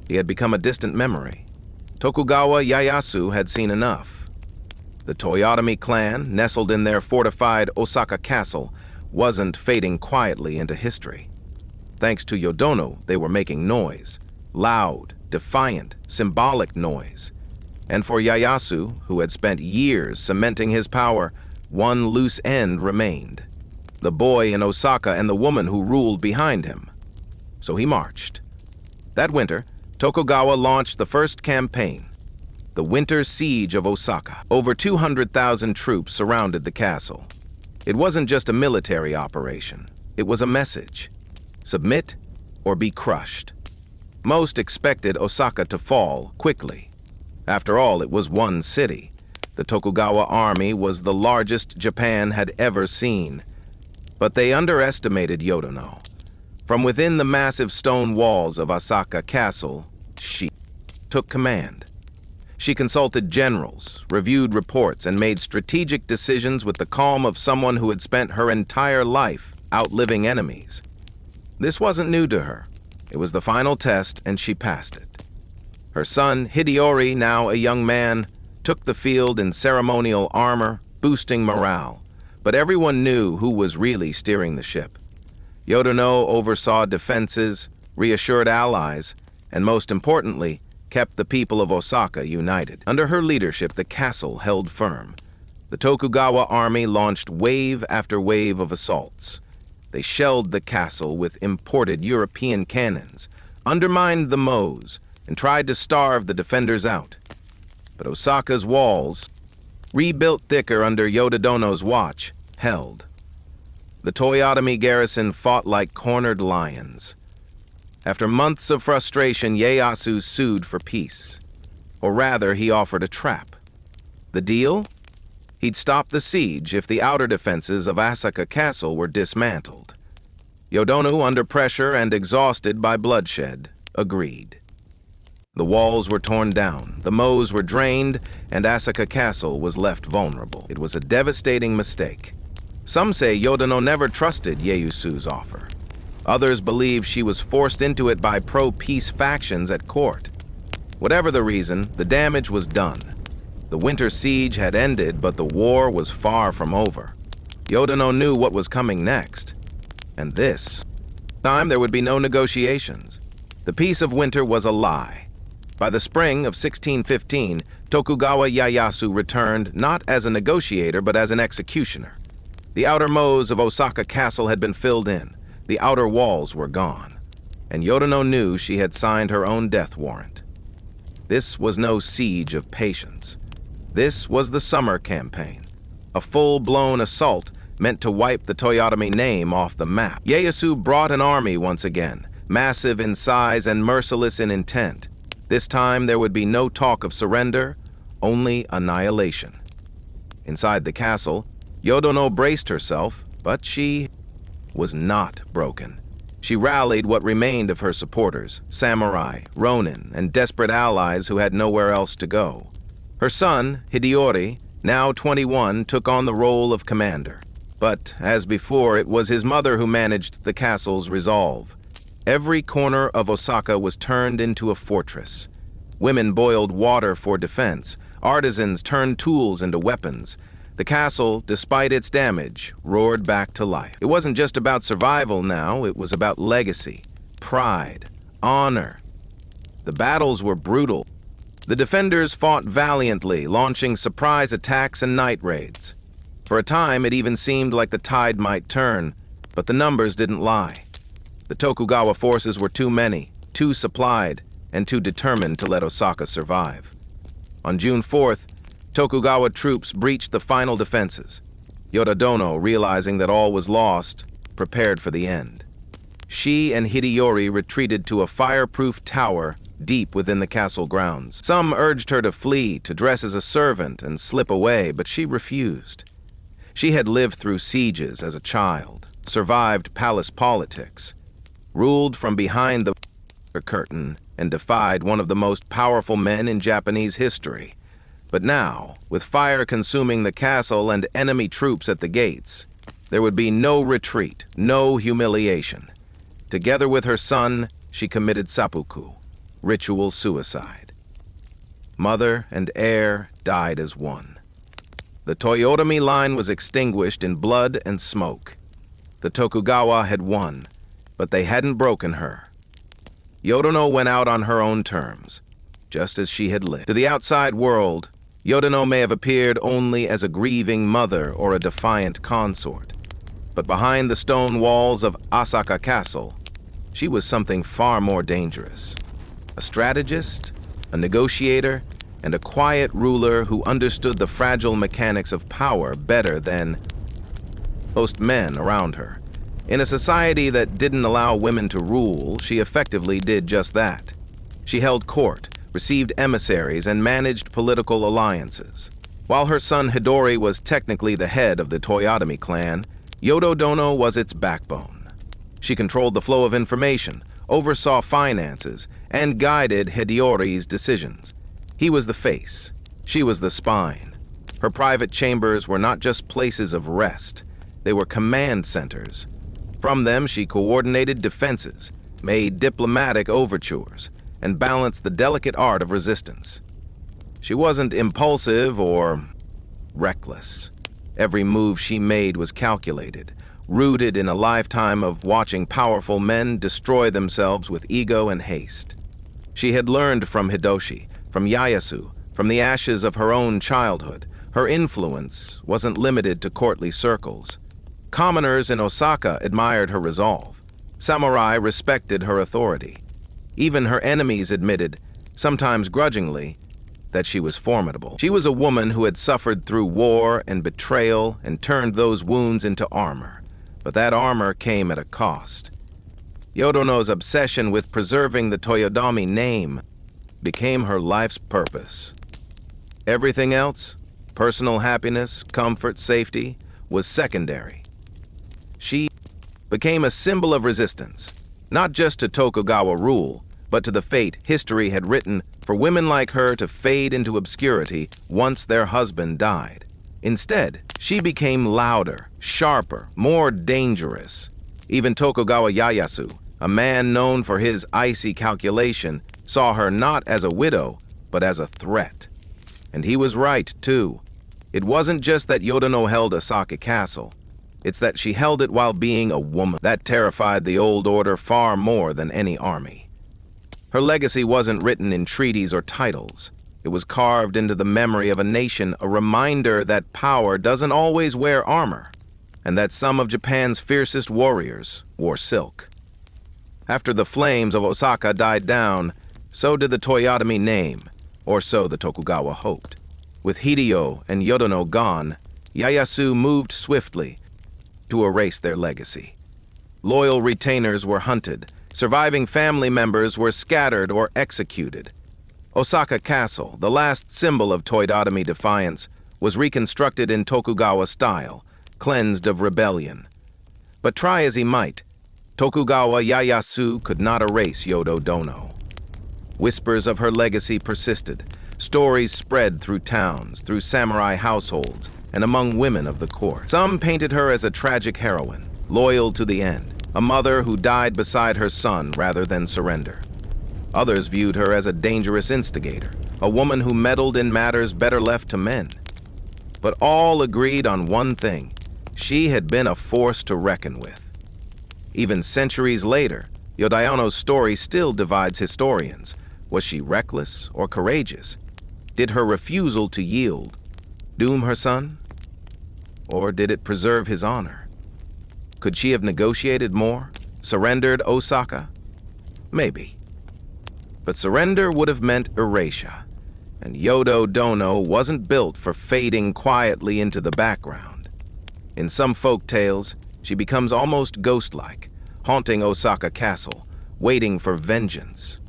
He had become a distant memory. Tokugawa Ieyasu had seen enough. The Toyotomi clan, nestled in their fortified Osaka castle, wasn't fading quietly into history. Thanks to Yodono, they were making noise. Loud, defiant, symbolic noise. And for Ieyasu, who had spent years cementing his power, one loose end remained. The boy in Osaka and the woman who ruled behind him. So he marched. That winter, Tokugawa launched the first campaign, the Winter Siege of Osaka. Over 200,000 troops surrounded the castle. It wasn't just a military operation. It was a message. Submit or be crushed. Most expected Osaka to fall quickly. After all, it was one city. The Tokugawa army was the largest Japan had ever seen. But they underestimated Yodono. From within the massive stone walls of Osaka Castle, she took command. She consulted generals, reviewed reports, and made strategic decisions with the calm of someone who had spent her entire life outliving enemies. This wasn't new to her. It was the final test, and she passed it. Her son, Hideyori, now a young man, took the field in ceremonial armor, boosting morale. But everyone knew who was really steering the ship. Yodono oversaw defenses, reassured allies, and most importantly, kept the people of Osaka united. Under her leadership, the castle held firm. The Tokugawa army launched wave after wave of assaults. They shelled the castle with imported European cannons, undermined the mows, and tried to starve the defenders out. But Osaka's walls, rebuilt thicker under Yododono's watch, held. The Toyotomi garrison fought like cornered lions. After months of frustration, Ieyasu sued for peace. Or rather, he offered a trap. The deal? He'd stop the siege if the outer defenses of Asaka Castle were dismantled. Yodono, under pressure and exhausted by bloodshed, agreed. The walls were torn down, the mows were drained, and Asaka Castle was left vulnerable. It was a devastating mistake. Some say Yodono never trusted Ieyasu's offer. Others believe she was forced into it by pro-peace factions at court. Whatever the reason, the damage was done. The winter siege had ended, but the war was far from over. Yodono knew what was coming next. And this time there would be no negotiations. The peace of winter was a lie. By the spring of 1615, Tokugawa Ieyasu returned not as a negotiator but as an executioner. The outer mows of Osaka Castle had been filled in. The outer walls were gone. And Yodono knew she had signed her own death warrant. This was no siege of patience. This was the summer campaign, a full-blown assault meant to wipe the Toyotomi name off the map. Ieyasu brought an army once again, massive in size and merciless in intent. This time there would be no talk of surrender, only annihilation. Inside the castle, Yodono braced herself, but she was not broken. She rallied what remained of her supporters, samurai, ronin, and desperate allies who had nowhere else to go. Her son, Hideyori, now 21, took on the role of commander. But, as before, it was his mother who managed the castle's resolve. Every corner of Osaka was turned into a fortress. Women boiled water for defense. Artisans turned tools into weapons. The castle, despite its damage, roared back to life. It wasn't just about survival now, it was about legacy, pride, honor. The battles were brutal. The defenders fought valiantly, launching surprise attacks and night raids. For a time, it even seemed like the tide might turn, but the numbers didn't lie. The Tokugawa forces were too many, too supplied, and too determined to let Osaka survive. On June 4th, Tokugawa troops breached the final defenses. Yododono, realizing that all was lost, prepared for the end. She and Hideyori retreated to a fireproof tower deep within the castle grounds. Some urged her to flee, to dress as a servant and slip away, but she refused. She had lived through sieges as a child, survived palace politics, ruled from behind the curtain, and defied one of the most powerful men in Japanese history. But now, with fire consuming the castle and enemy troops at the gates, there would be no retreat, no humiliation. Together with her son, she committed seppuku, ritual suicide. Mother and heir died as one. The Toyotomi line was extinguished in blood and smoke. The Tokugawa had won, but they hadn't broken her. Yodono went out on her own terms, just as she had lived. To the outside world, Yodono may have appeared only as a grieving mother or a defiant consort, but behind the stone walls of Asaka Castle, she was something far more dangerous. A strategist, a negotiator, and a quiet ruler who understood the fragile mechanics of power better than most men around her. In a society that didn't allow women to rule, she effectively did just that. She held court, received emissaries, and managed political alliances. While her son Hidori was technically the head of the Toyotomi clan, Yododono was its backbone. She controlled the flow of information, oversaw finances, and guided Hideyori's decisions. He was the face. She was the spine. Her private chambers were not just places of rest. They were command centers. From them, she coordinated defenses, made diplomatic overtures, and balanced the delicate art of resistance. She wasn't impulsive or reckless. Every move she made was calculated, rooted in a lifetime of watching powerful men destroy themselves with ego and haste. She had learned from Hidoshi, from Ieyasu, from the ashes of her own childhood. Her influence wasn't limited to courtly circles. Commoners in Osaka admired her resolve. Samurai respected her authority. Even her enemies admitted, sometimes grudgingly, that she was formidable. She was a woman who had suffered through war and betrayal and turned those wounds into armor. But that armor came at a cost. Yodono's obsession with preserving the Toyotomi name became her life's purpose. Everything else, personal happiness, comfort, safety, was secondary. She became a symbol of resistance, not just to Tokugawa rule, but to the fate history had written for women like her to fade into obscurity once their husband died. Instead, she became louder, sharper, more dangerous. Even Tokugawa Ieyasu, a man known for his icy calculation, saw her not as a widow, but as a threat. And he was right, too. It wasn't just that Yodono held Osaka Castle. It's that she held it while being a woman. That terrified the old order far more than any army. Her legacy wasn't written in treaties or titles. It was carved into the memory of a nation, a reminder that power doesn't always wear armor, and that some of Japan's fiercest warriors wore silk. After the flames of Osaka died down, so did the Toyotomi name, or so the Tokugawa hoped. With Hideo and Yodono gone, Ieyasu moved swiftly to erase their legacy. Loyal retainers were hunted, surviving family members were scattered or executed. Osaka Castle, the last symbol of Toyotomi defiance, was reconstructed in Tokugawa style, cleansed of rebellion. But try as he might, Tokugawa Ieyasu could not erase Yodo-dono. Whispers of her legacy persisted. Stories spread through towns, through samurai households, and among women of the court. Some painted her as a tragic heroine, loyal to the end, a mother who died beside her son rather than surrender. Others viewed her as a dangerous instigator, a woman who meddled in matters better left to men. But all agreed on one thing: she had been a force to reckon with. Even centuries later, Yodayono's story still divides historians. Was she reckless or courageous? Did her refusal to yield doom her son? Or did it preserve his honor? Could she have negotiated more? Surrendered Osaka? Maybe. But surrender would have meant erasure, and Yodo-dono wasn't built for fading quietly into the background. In some folk tales, she becomes almost ghost-like, haunting Osaka Castle, waiting for vengeance.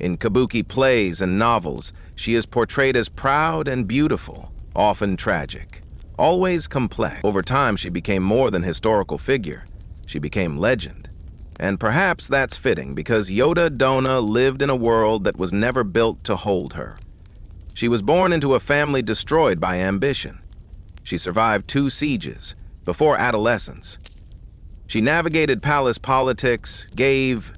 In kabuki plays and novels, she is portrayed as proud and beautiful, often tragic, always complex. Over time, she became more than historical figure. She became legend. And perhaps that's fitting, because Yodo-dono lived in a world that was never built to hold her. She was born into a family destroyed by ambition. She survived 2 sieges before adolescence. She navigated palace politics, gave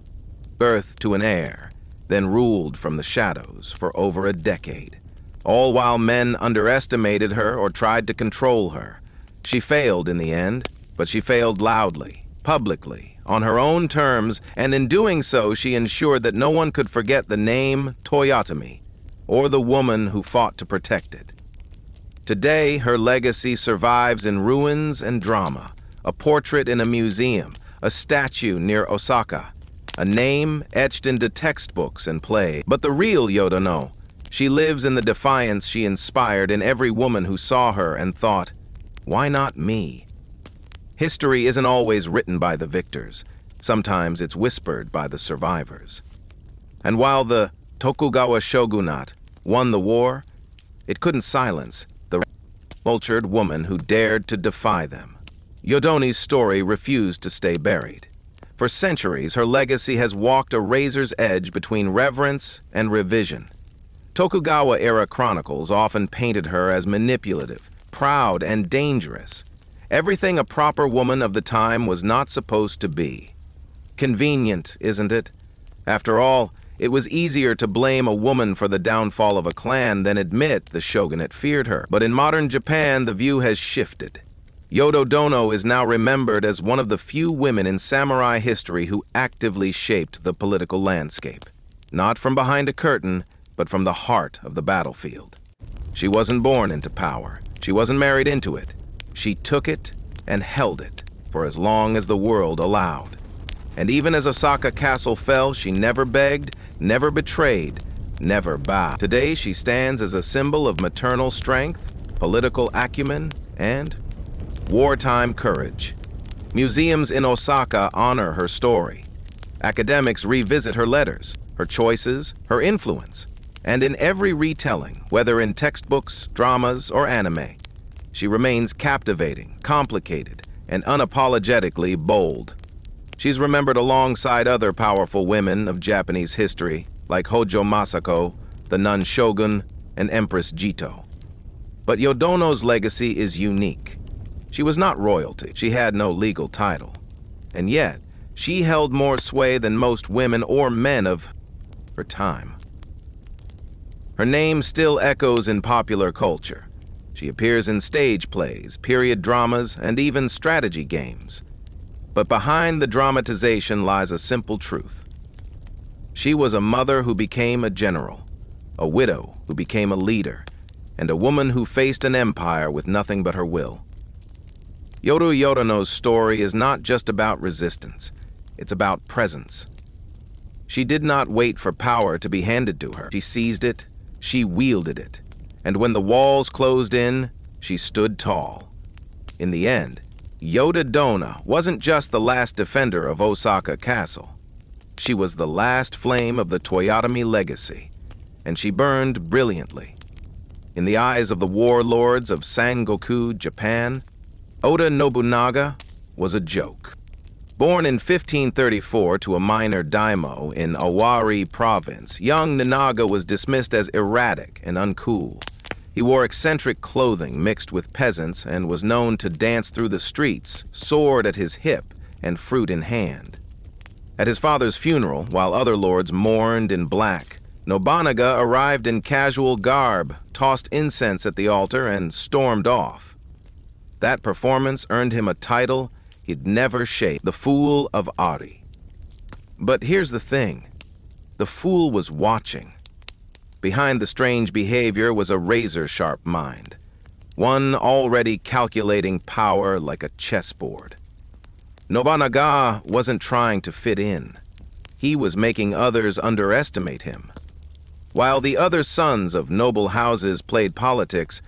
birth to an heir, then ruled from the shadows for over a decade, all while men underestimated her or tried to control her. She failed in the end, but she failed loudly, publicly, on her own terms, and in doing so, she ensured that no one could forget the name Toyotomi or the woman who fought to protect it. Today, her legacy survives in ruins and drama, a portrait in a museum, a statue near Osaka, a name etched into textbooks and plays. But the real Yodono, she lives in the defiance she inspired in every woman who saw her and thought, why not me? History isn't always written by the victors. Sometimes it's whispered by the survivors. And while the Tokugawa shogunate won the war, it couldn't silence the vultured woman who dared to defy them. Yodoni's story refused to stay buried. For centuries, her legacy has walked a razor's edge between reverence and revision. Tokugawa-era chronicles often painted her as manipulative, proud, and dangerous. Everything a proper woman of the time was not supposed to be. Convenient, isn't it? After all, it was easier to blame a woman for the downfall of a clan than admit the shogunate feared her. But in modern Japan, the view has shifted. Yodo Dono is now remembered as one of the few women in samurai history who actively shaped the political landscape. Not from behind a curtain, but from the heart of the battlefield. She wasn't born into power. She wasn't married into it. She took it and held it for as long as the world allowed. And even as Osaka Castle fell, she never begged, never betrayed, never bowed. Today, she stands as a symbol of maternal strength, political acumen, and wartime courage. Museums in Osaka honor her story. Academics revisit her letters, her choices, her influence. And in every retelling, whether in textbooks, dramas, or anime, she remains captivating, complicated, and unapologetically bold. She's remembered alongside other powerful women of Japanese history, like Hojo Masako, the nun shogun, and Empress Jito. But Yodono's legacy is unique. She was not royalty. She had no legal title. And yet, she held more sway than most women or men of her time. Her name still echoes in popular culture. She appears in stage plays, period dramas, and even strategy games. But behind the dramatization lies a simple truth. She was a mother who became a general, a widow who became a leader, and a woman who faced an empire with nothing but her will. Yodo Yodono's story is not just about resistance, it's about presence. She did not wait for power to be handed to her. She seized it, she wielded it, and when the walls closed in, she stood tall. In the end, Yodo Dono wasn't just the last defender of Osaka Castle. She was the last flame of the Toyotomi legacy, and she burned brilliantly. In the eyes of the warlords of Sengoku, Japan, Oda Nobunaga was a joke. Born in 1534 to a minor daimyo in Owari province, young Nobunaga was dismissed as erratic and uncool. He wore eccentric clothing mixed with peasants and was known to dance through the streets, sword at his hip and fruit in hand. At his father's funeral, while other lords mourned in black, Nobunaga arrived in casual garb, tossed incense at the altar, and stormed off. That performance earned him a title he'd never shaped, the Fool of Ari. But here's the thing. The fool was watching. Behind the strange behavior was a razor-sharp mind, one already calculating power like a chessboard. Nobunaga wasn't trying to fit in. He was making others underestimate him. While the other sons of noble houses played politics,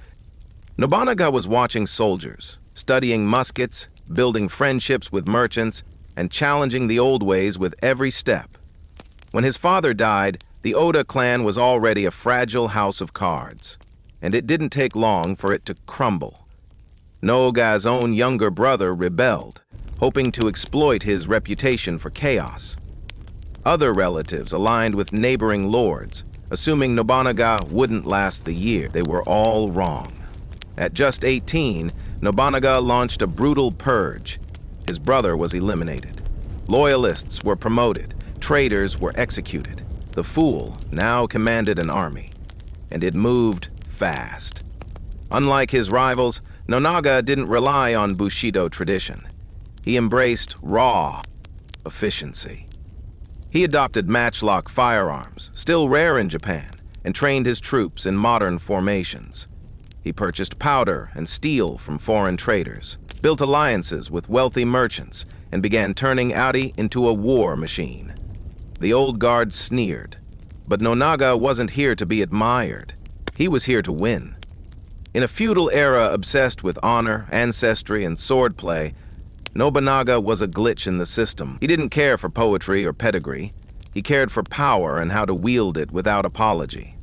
Nobunaga was watching soldiers, studying muskets, building friendships with merchants, and challenging the old ways with every step. When his father died, the Oda clan was already a fragile house of cards, and it didn't take long for it to crumble. Nobunaga's own younger brother rebelled, hoping to exploit his reputation for chaos. Other relatives aligned with neighboring lords, assuming Nobunaga wouldn't last the year. They were all wrong. At just 18, Nobunaga launched a brutal purge. His brother was eliminated. Loyalists were promoted. Traitors were executed. The fool now commanded an army, and it moved fast. Unlike his rivals, Nobunaga didn't rely on Bushido tradition. He embraced raw efficiency. He adopted matchlock firearms, still rare in Japan, and trained his troops in modern formations. He purchased powder and steel from foreign traders, built alliances with wealthy merchants, and began turning Ari into a war machine. The old guard sneered, but Nobunaga wasn't here to be admired. He was here to win. In a feudal era obsessed with honor, ancestry, and swordplay, Nobunaga was a glitch in the system. He didn't care for poetry or pedigree. He cared for power and how to wield it without apology.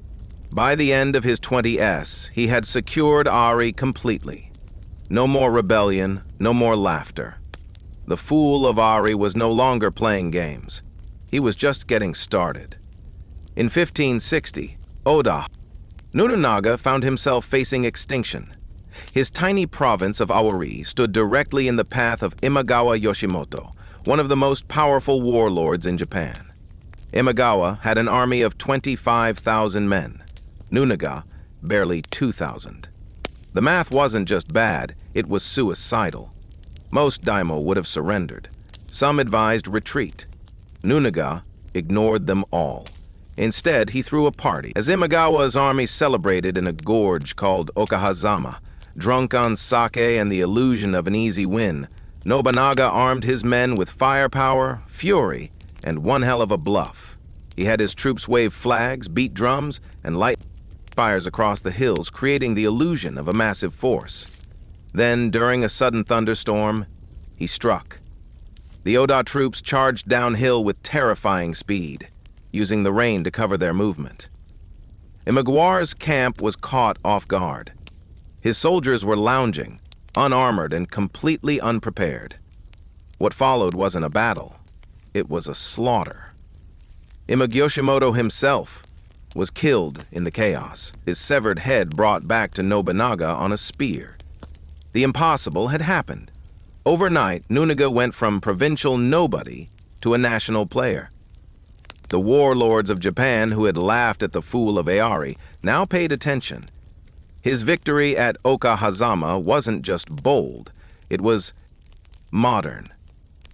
By the end of his 20s, he had secured Ari completely. No more rebellion, no more laughter. The Fool of Ari was no longer playing games. He was just getting started. In 1560, Oda Nobunaga found himself facing extinction. His tiny province of Aori stood directly in the path of Imagawa Yoshimoto, one of the most powerful warlords in Japan. Imagawa had an army of 25,000 men. Nobunaga, barely 2,000. The math wasn't just bad, it was suicidal. Most daimyo would have surrendered. Some advised retreat. Nobunaga ignored them all. Instead, he threw a party, as Imagawa's army celebrated in a gorge called Okahazama. Drunk on sake and the illusion of an easy win, Nobunaga armed his men with firepower, fury, and one hell of a bluff. He had his troops wave flags, beat drums, and light fires across the hills, creating the illusion of a massive force. Then, during a sudden thunderstorm, he struck. The Oda troops charged downhill with terrifying speed, using the rain to cover their movement. Imagawa's camp was caught off guard. His soldiers were lounging, unarmored and completely unprepared. What followed wasn't a battle. It was a slaughter. Yoshimoto himself was killed in the chaos, his severed head brought back to Nobunaga on a spear. The impossible had happened. Overnight, Nobunaga went from provincial nobody to a national player. The warlords of Japan, who had laughed at the fool of Aori, now paid attention. His victory at Okahazama wasn't just bold, it was modern.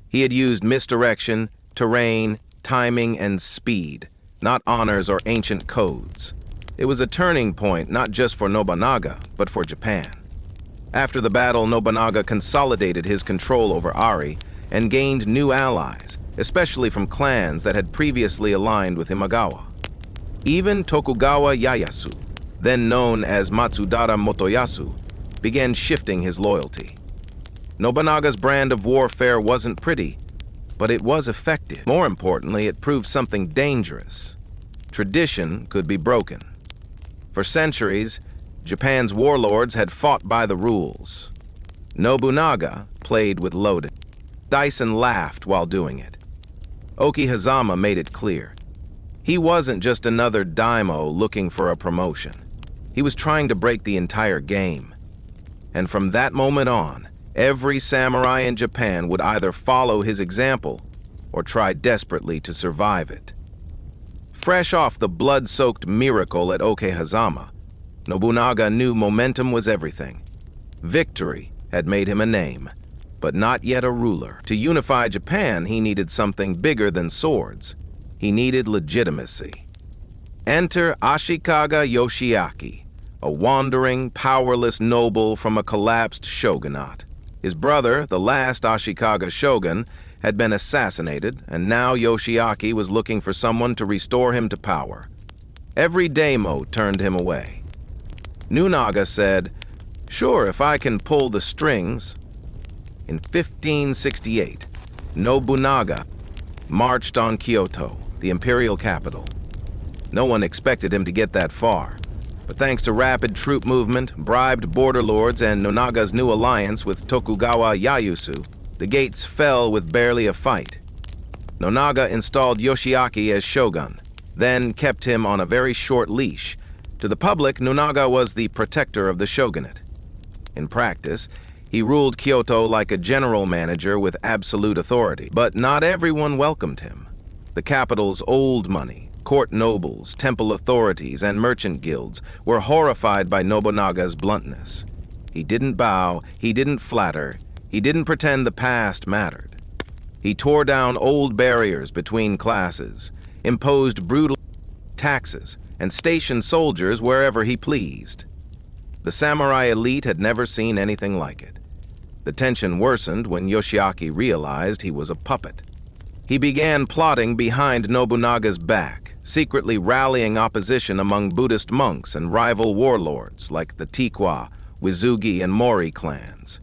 He had used misdirection, terrain, timing, and speed, not honors or ancient codes. It was a turning point not just for Nobunaga, but for Japan. After the battle, Nobunaga consolidated his control over Aori and gained new allies, especially from clans that had previously aligned with Imagawa. Even Tokugawa Ieyasu, then known as Matsudaira Motoyasu, began shifting his loyalty. Nobunaga's brand of warfare wasn't pretty, but it was effective. More importantly, it proved something dangerous. Tradition could be broken. For centuries, Japan's warlords had fought by the rules. Nobunaga played with loaded dice and laughed while doing it. Okahazama made it clear. He wasn't just another daimyo looking for a promotion. He was trying to break the entire game. And from that moment on, every samurai in Japan would either follow his example or try desperately to survive it. Fresh off the blood-soaked miracle at Okahazama, Nobunaga knew momentum was everything. Victory had made him a name, but not yet a ruler. To unify Japan, he needed something bigger than swords. He needed legitimacy. Enter Ashikaga Yoshiaki, a wandering, powerless noble from a collapsed shogunate. His brother, the last Ashikaga shogun, had been assassinated, and now Yoshiaki was looking for someone to restore him to power. Every daimyo turned him away. Nobunaga said, "Sure, if I can pull the strings." In 1568, Nobunaga marched on Kyoto, the imperial capital. No one expected him to get that far, but thanks to rapid troop movement, bribed border lords, and Nobunaga's new alliance with Tokugawa Ieyasu, the gates fell with barely a fight. Nobunaga installed Yoshiaki as shogun, then kept him on a very short leash. To the public, Nobunaga was the protector of the shogunate. In practice, he ruled Kyoto like a general manager with absolute authority, but not everyone welcomed him. The capital's old money, court nobles, temple authorities, and merchant guilds were horrified by Nobunaga's bluntness. He didn't bow, he didn't flatter, he didn't pretend the past mattered. He tore down old barriers between classes, imposed brutal taxes, and stationed soldiers wherever he pleased. The samurai elite had never seen anything like it. The tension worsened when Yoshiaki realized he was a puppet. He began plotting behind Nobunaga's back, secretly rallying opposition among Buddhist monks and rival warlords like the Tikwa, Wizugi, and Mori clans.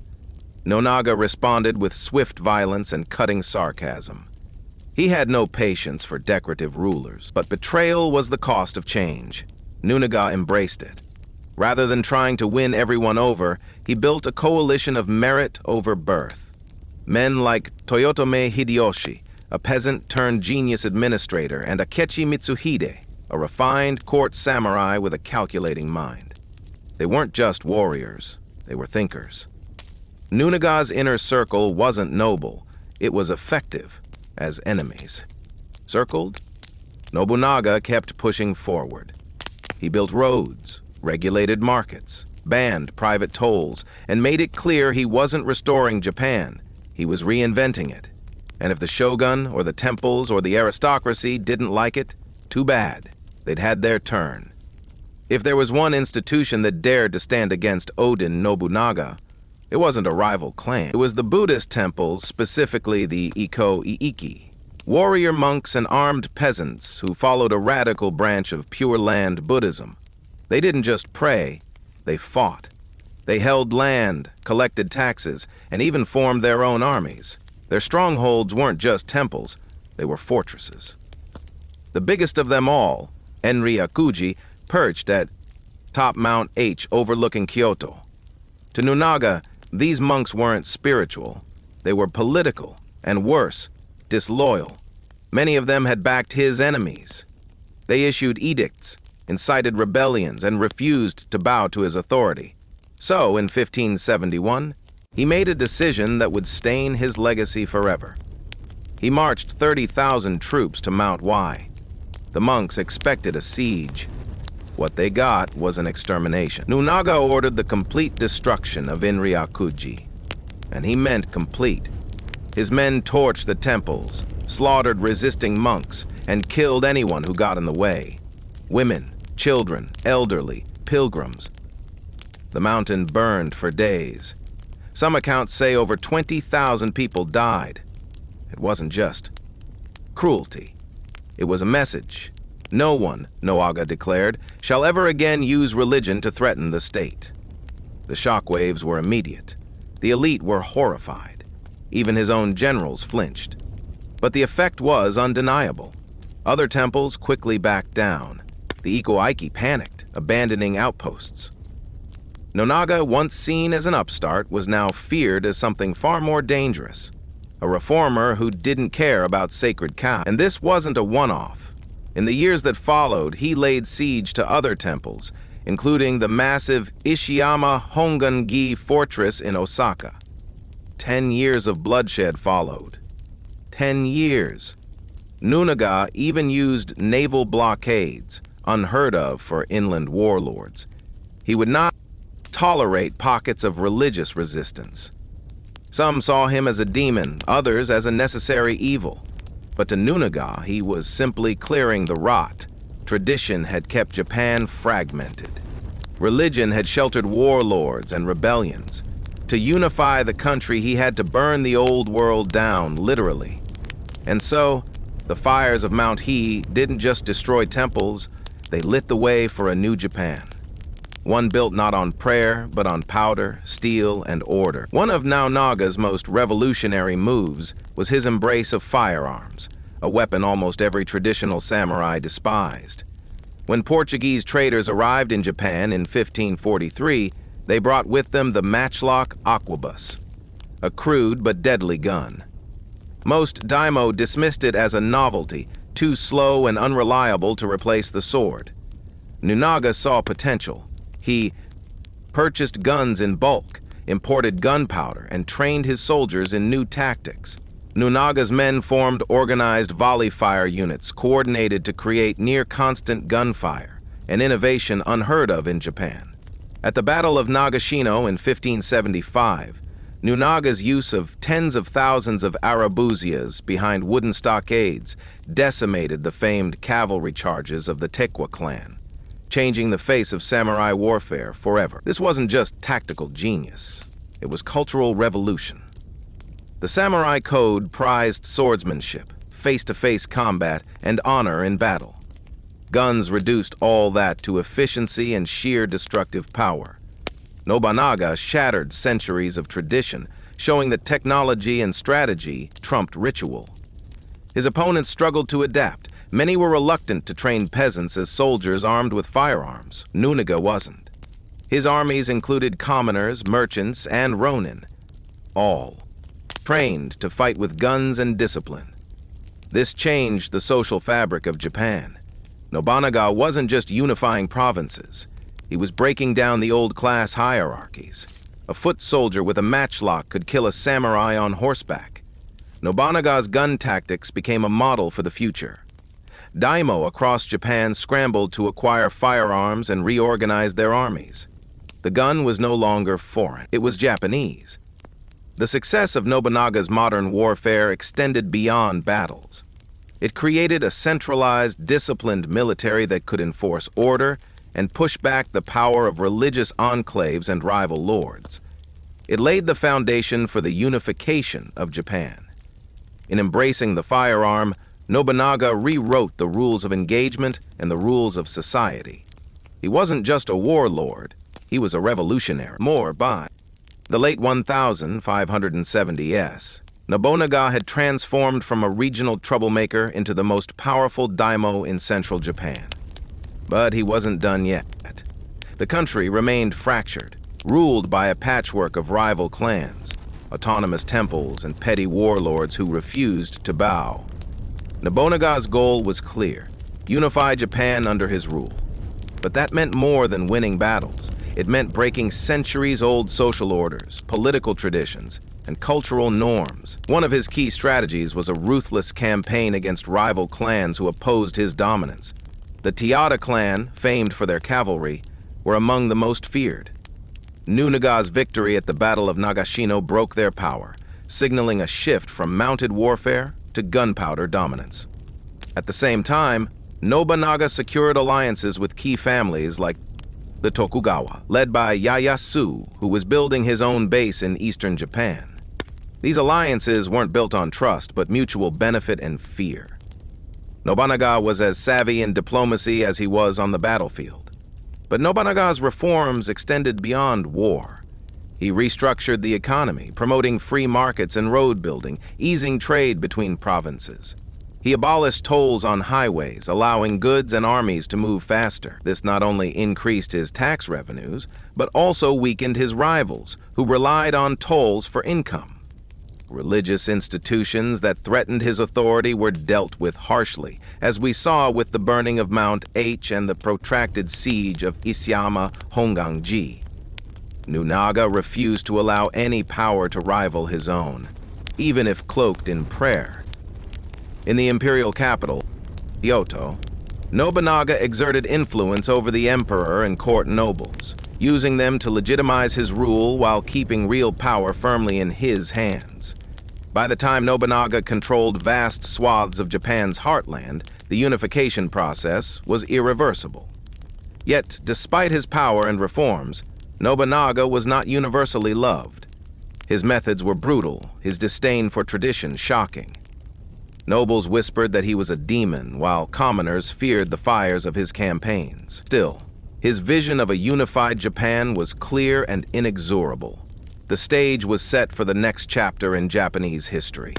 Nobunaga responded with swift violence and cutting sarcasm. He had no patience for decorative rulers, but betrayal was the cost of change. Nobunaga embraced it. Rather than trying to win everyone over, he built a coalition of merit over birth. Men like Toyotomi Hideyoshi, a peasant-turned-genius administrator, and Akechi Mitsuhide, a refined court samurai with a calculating mind. They weren't just warriors, they were thinkers. Nunaga's inner circle wasn't noble, it was effective as enemies. Circled? Nobunaga kept pushing forward. He built roads, regulated markets, banned private tolls, and made it clear he wasn't restoring Japan, he was reinventing it. And if the shogun or the temples or the aristocracy didn't like it, too bad. They'd had their turn. If there was one institution that dared to stand against Oden Nobunaga, it wasn't a rival clan. It was the Buddhist temples, specifically the Iko-Iki, warrior monks and armed peasants who followed a radical branch of Pure Land Buddhism. They didn't just pray, they fought. They held land, collected taxes, and even formed their own armies. Their strongholds weren't just temples, they were fortresses. The biggest of them all, Enryakuji, perched at top Mount H overlooking Kyoto. To Nobunaga, these monks weren't spiritual, they were political, and worse, disloyal. Many of them had backed his enemies. They issued edicts, incited rebellions, and refused to bow to his authority. So, in 1571, he made a decision that would stain his legacy forever. He marched 30,000 troops to Mount Y. The monks expected a siege. What they got was an extermination. Nobunaga ordered the complete destruction of Enryakuji, and he meant complete. His men torched the temples, slaughtered resisting monks, and killed anyone who got in the way. Women, children, elderly, pilgrims. The mountain burned for days. Some accounts say over 20,000 people died. It wasn't just cruelty. It was a message. No one, Nobunaga declared, shall ever again use religion to threaten the state. The shockwaves were immediate. The elite were horrified. Even his own generals flinched. But the effect was undeniable. Other temples quickly backed down. The Iko-Iki panicked, abandoning outposts. Nobunaga, once seen as an upstart, was now feared as something far more dangerous. A reformer who didn't care about sacred cows. And this wasn't a one-off. In the years that followed, he laid siege to other temples, including the massive Ishiyama Hongan-gi fortress in Osaka. 10 years of bloodshed followed. 10 years. Nobunaga even used naval blockades, unheard of for inland warlords. He would not tolerate pockets of religious resistance. Some saw him as a demon, others as a necessary evil. But to Nobunaga, he was simply clearing the rot. Tradition had kept Japan fragmented. Religion had sheltered warlords and rebellions. To unify the country, he had to burn the old world down, literally. And so, the fires of Mount He didn't just destroy temples, they lit the way for a new Japan. One built not on prayer, but on powder, steel, and order. One of Nobunaga's most revolutionary moves was his embrace of firearms, a weapon almost every traditional samurai despised. When Portuguese traders arrived in Japan in 1543, they brought with them the matchlock arquebus, a crude but deadly gun. Most daimyo dismissed it as a novelty, too slow and unreliable to replace the sword. Nobunaga saw potential. He purchased guns in bulk, imported gunpowder, and trained his soldiers in new tactics. Nobunaga's men formed organized volley fire units coordinated to create near-constant gunfire, an innovation unheard of in Japan. At the Battle of Nagashino in 1575, Nobunaga's use of tens of thousands of arabuzias behind wooden stockades decimated the famed cavalry charges of the Tekwa clan, changing the face of samurai warfare forever. This wasn't just tactical genius, it was cultural revolution. The samurai code prized swordsmanship, face-to-face combat, and honor in battle. Guns reduced all that to efficiency and sheer destructive power. Nobunaga shattered centuries of tradition, showing that technology and strategy trumped ritual. His opponents struggled to adapt. Many were reluctant to train peasants as soldiers armed with firearms. Nobunaga wasn't. His armies included commoners, merchants, and ronin, all trained to fight with guns and discipline. This changed the social fabric of Japan. Nobunaga wasn't just unifying provinces. He was breaking down the old class hierarchies. A foot soldier with a matchlock could kill a samurai on horseback. Nobunaga's gun tactics became a model for the future. Daimyo across Japan scrambled to acquire firearms and reorganize their armies. The gun was no longer foreign, it was Japanese. The success of Nobunaga's modern warfare extended beyond battles. It created a centralized, disciplined military that could enforce order and push back the power of religious enclaves and rival lords. It laid the foundation for the unification of Japan. In embracing the firearm, Nobunaga rewrote the rules of engagement and the rules of society. He wasn't just a warlord, he was a revolutionary. More by the late 1570s, Nobunaga had transformed from a regional troublemaker into the most powerful daimyo in central Japan. But he wasn't done yet. The country remained fractured, ruled by a patchwork of rival clans, autonomous temples, and petty warlords who refused to bow. Nobunaga's goal was clear: unify Japan under his rule. But that meant more than winning battles. It meant breaking centuries-old social orders, political traditions, and cultural norms. One of his key strategies was a ruthless campaign against rival clans who opposed his dominance. The Taira clan, famed for their cavalry, were among the most feared. Nobunaga's victory at the Battle of Nagashino broke their power, signaling a shift from mounted warfare to gunpowder dominance. At the same time, Nobunaga secured alliances with key families like the Tokugawa, led by Ieyasu, who was building his own base in eastern Japan. These alliances weren't built on trust, but mutual benefit and fear. Nobunaga was as savvy in diplomacy as he was on the battlefield. But Nobunaga's reforms extended beyond war. He restructured the economy, promoting free markets and road building, easing trade between provinces. He abolished tolls on highways, allowing goods and armies to move faster. This not only increased his tax revenues, but also weakened his rivals, who relied on tolls for income. Religious institutions that threatened his authority were dealt with harshly, as we saw with the burning of Mount H and the protracted siege of Isayama Honganji. Nobunaga refused to allow any power to rival his own, even if cloaked in prayer. In the imperial capital, Kyoto, Nobunaga exerted influence over the emperor and court nobles, using them to legitimize his rule while keeping real power firmly in his hands. By the time Nobunaga controlled vast swaths of Japan's heartland, the unification process was irreversible. Yet, despite his power and reforms, Nobunaga was not universally loved. His methods were brutal, his disdain for tradition shocking. Nobles whispered that he was a demon, while commoners feared the fires of his campaigns. Still, his vision of a unified Japan was clear and inexorable. The stage was set for the next chapter in Japanese history.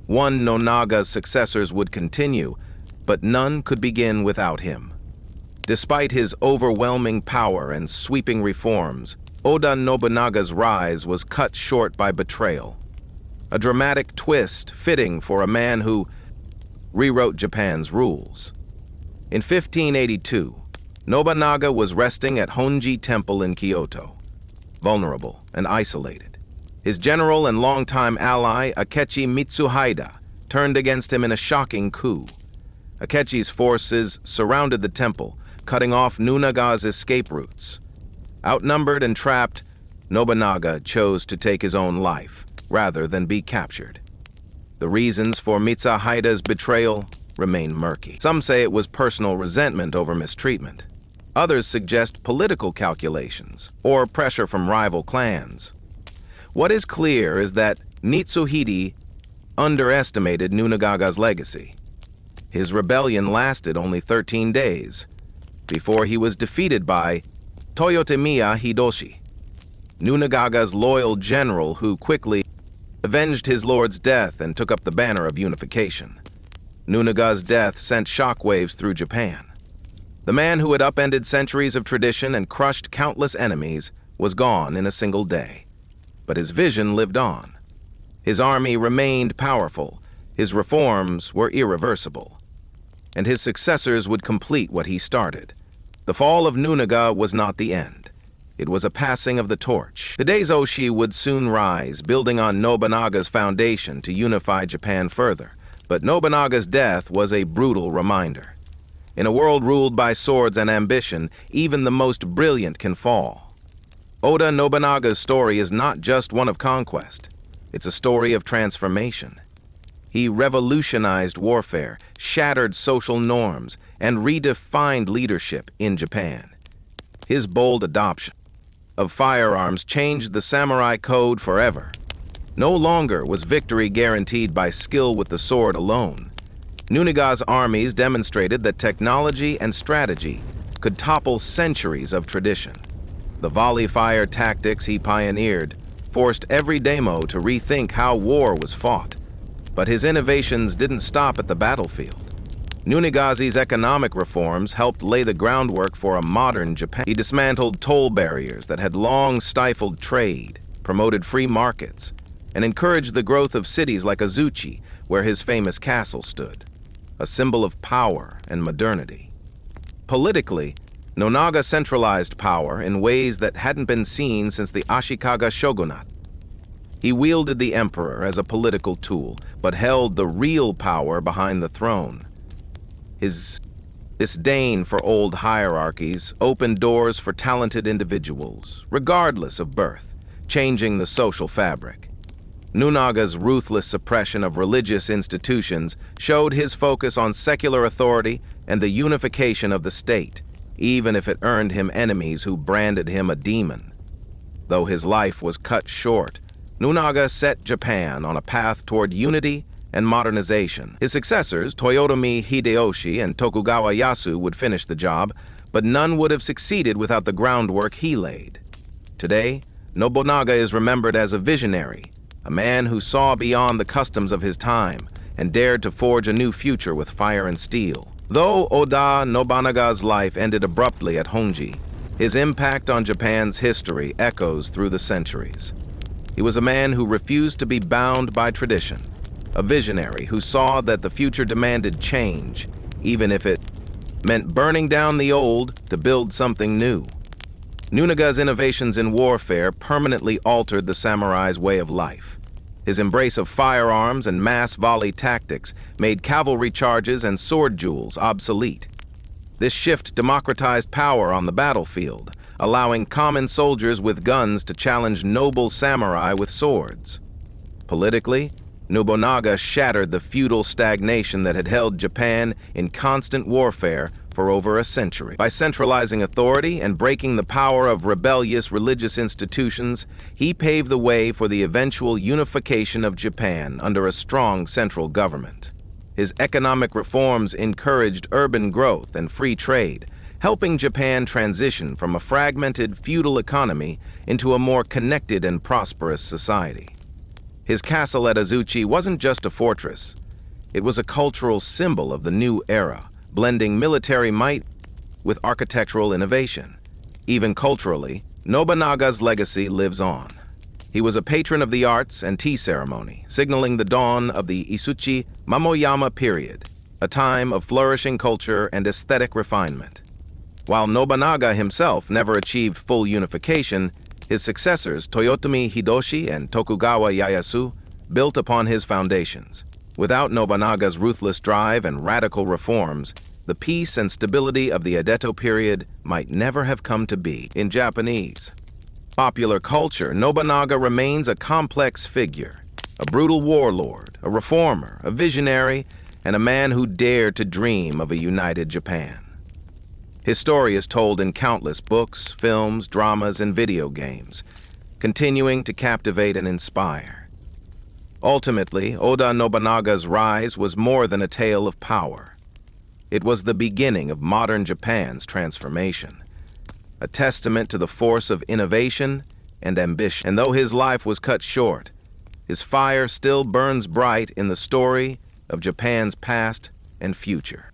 One Nobunaga's successors would continue, but none could begin without him. Despite his overwhelming power and sweeping reforms, Oda Nobunaga's rise was cut short by betrayal. A dramatic twist fitting for a man who rewrote Japan's rules. In 1582, Nobunaga was resting at Honji Temple in Kyoto, vulnerable and isolated. His general and longtime ally, Akechi Mitsuhide, turned against him in a shocking coup. Akechi's forces surrounded the temple, cutting off Nobunaga's escape routes. Outnumbered and trapped, Nobunaga chose to take his own life, rather than be captured. The reasons for Mitsuhide's betrayal remain murky. Some say it was personal resentment over mistreatment. Others suggest political calculations or pressure from rival clans. What is clear is that Mitsuhide underestimated Nobunaga's legacy. His rebellion lasted only 13 days before he was defeated by Toyotomiya Hideyoshi, Nobunaga's loyal general who quickly avenged his lord's death and took up the banner of unification. Nobunaga's death sent shockwaves through Japan. The man who had upended centuries of tradition and crushed countless enemies was gone in a single day. But his vision lived on. His army remained powerful. His reforms were irreversible. and his successors would complete what he started. The fall of Nobunaga was not the end. It was a passing of the torch. Today's Oshi would soon rise, building on Nobunaga's foundation to unify Japan further. But Nobunaga's death was a brutal reminder. In a world ruled by swords and ambition, even the most brilliant can fall. Oda Nobunaga's story is not just one of conquest. It's a story of transformation. He revolutionized warfare, shattered social norms, and redefined leadership in Japan. His bold adoption of firearms changed the samurai code forever. No longer was victory guaranteed by skill with the sword alone. Nobunaga's armies demonstrated that technology and strategy could topple centuries of tradition. The volley fire tactics he pioneered forced every daimyo to rethink how war was fought. But his innovations didn't stop at the battlefield. Nobunaga's economic reforms helped lay the groundwork for a modern Japan. He dismantled toll barriers that had long stifled trade, promoted free markets, and encouraged the growth of cities like Azuchi, where his famous castle stood, a symbol of power and modernity. Politically, Nobunaga centralized power in ways that hadn't been seen since the Ashikaga shogunate. He wielded the emperor as a political tool, but held the real power behind the throne. His disdain for old hierarchies opened doors for talented individuals, regardless of birth, changing the social fabric. Nobunaga's ruthless suppression of religious institutions showed his focus on secular authority and the unification of the state, even if it earned him enemies who branded him a demon. Though his life was cut short, Nobunaga set Japan on a path toward unity and modernization. His successors, Toyotomi Hideyoshi and Tokugawa Ieyasu, would finish the job, but none would have succeeded without the groundwork he laid. Today, Nobunaga is remembered as a visionary, a man who saw beyond the customs of his time and dared to forge a new future with fire and steel. Though Oda Nobunaga's life ended abruptly at Honji, his impact on Japan's history echoes through the centuries. He was a man who refused to be bound by tradition, a visionary who saw that the future demanded change, even if it meant burning down the old to build something new. Nobunaga's innovations in warfare permanently altered the samurai's way of life. His embrace of firearms and mass volley tactics made cavalry charges and sword duels obsolete. This shift democratized power on the battlefield, allowing common soldiers with guns to challenge noble samurai with swords. Politically, Nobunaga shattered the feudal stagnation that had held Japan in constant warfare for over a century. By centralizing authority and breaking the power of rebellious religious institutions, he paved the way for the eventual unification of Japan under a strong central government. His economic reforms encouraged urban growth and free trade, helping Japan transition from a fragmented feudal economy into a more connected and prosperous society. His castle at Azuchi wasn't just a fortress. It was a cultural symbol of the new era, blending military might with architectural innovation. Even culturally, Nobunaga's legacy lives on. He was a patron of the arts and tea ceremony, signaling the dawn of the Isuchi Momoyama period, a time of flourishing culture and aesthetic refinement. While Nobunaga himself never achieved full unification, his successors, Toyotomi Hideyoshi and Tokugawa Ieyasu, built upon his foundations. Without Nobunaga's ruthless drive and radical reforms, the peace and stability of the Edo period might never have come to be. In Japanese popular culture, Nobunaga remains a complex figure, a brutal warlord, a reformer, a visionary, and a man who dared to dream of a united Japan. His story is told in countless books, films, dramas, and video games, continuing to captivate and inspire. Ultimately, Oda Nobunaga's rise was more than a tale of power. It was the beginning of modern Japan's transformation, a testament to the force of innovation and ambition. And though his life was cut short, his fire still burns bright in the story of Japan's past and future.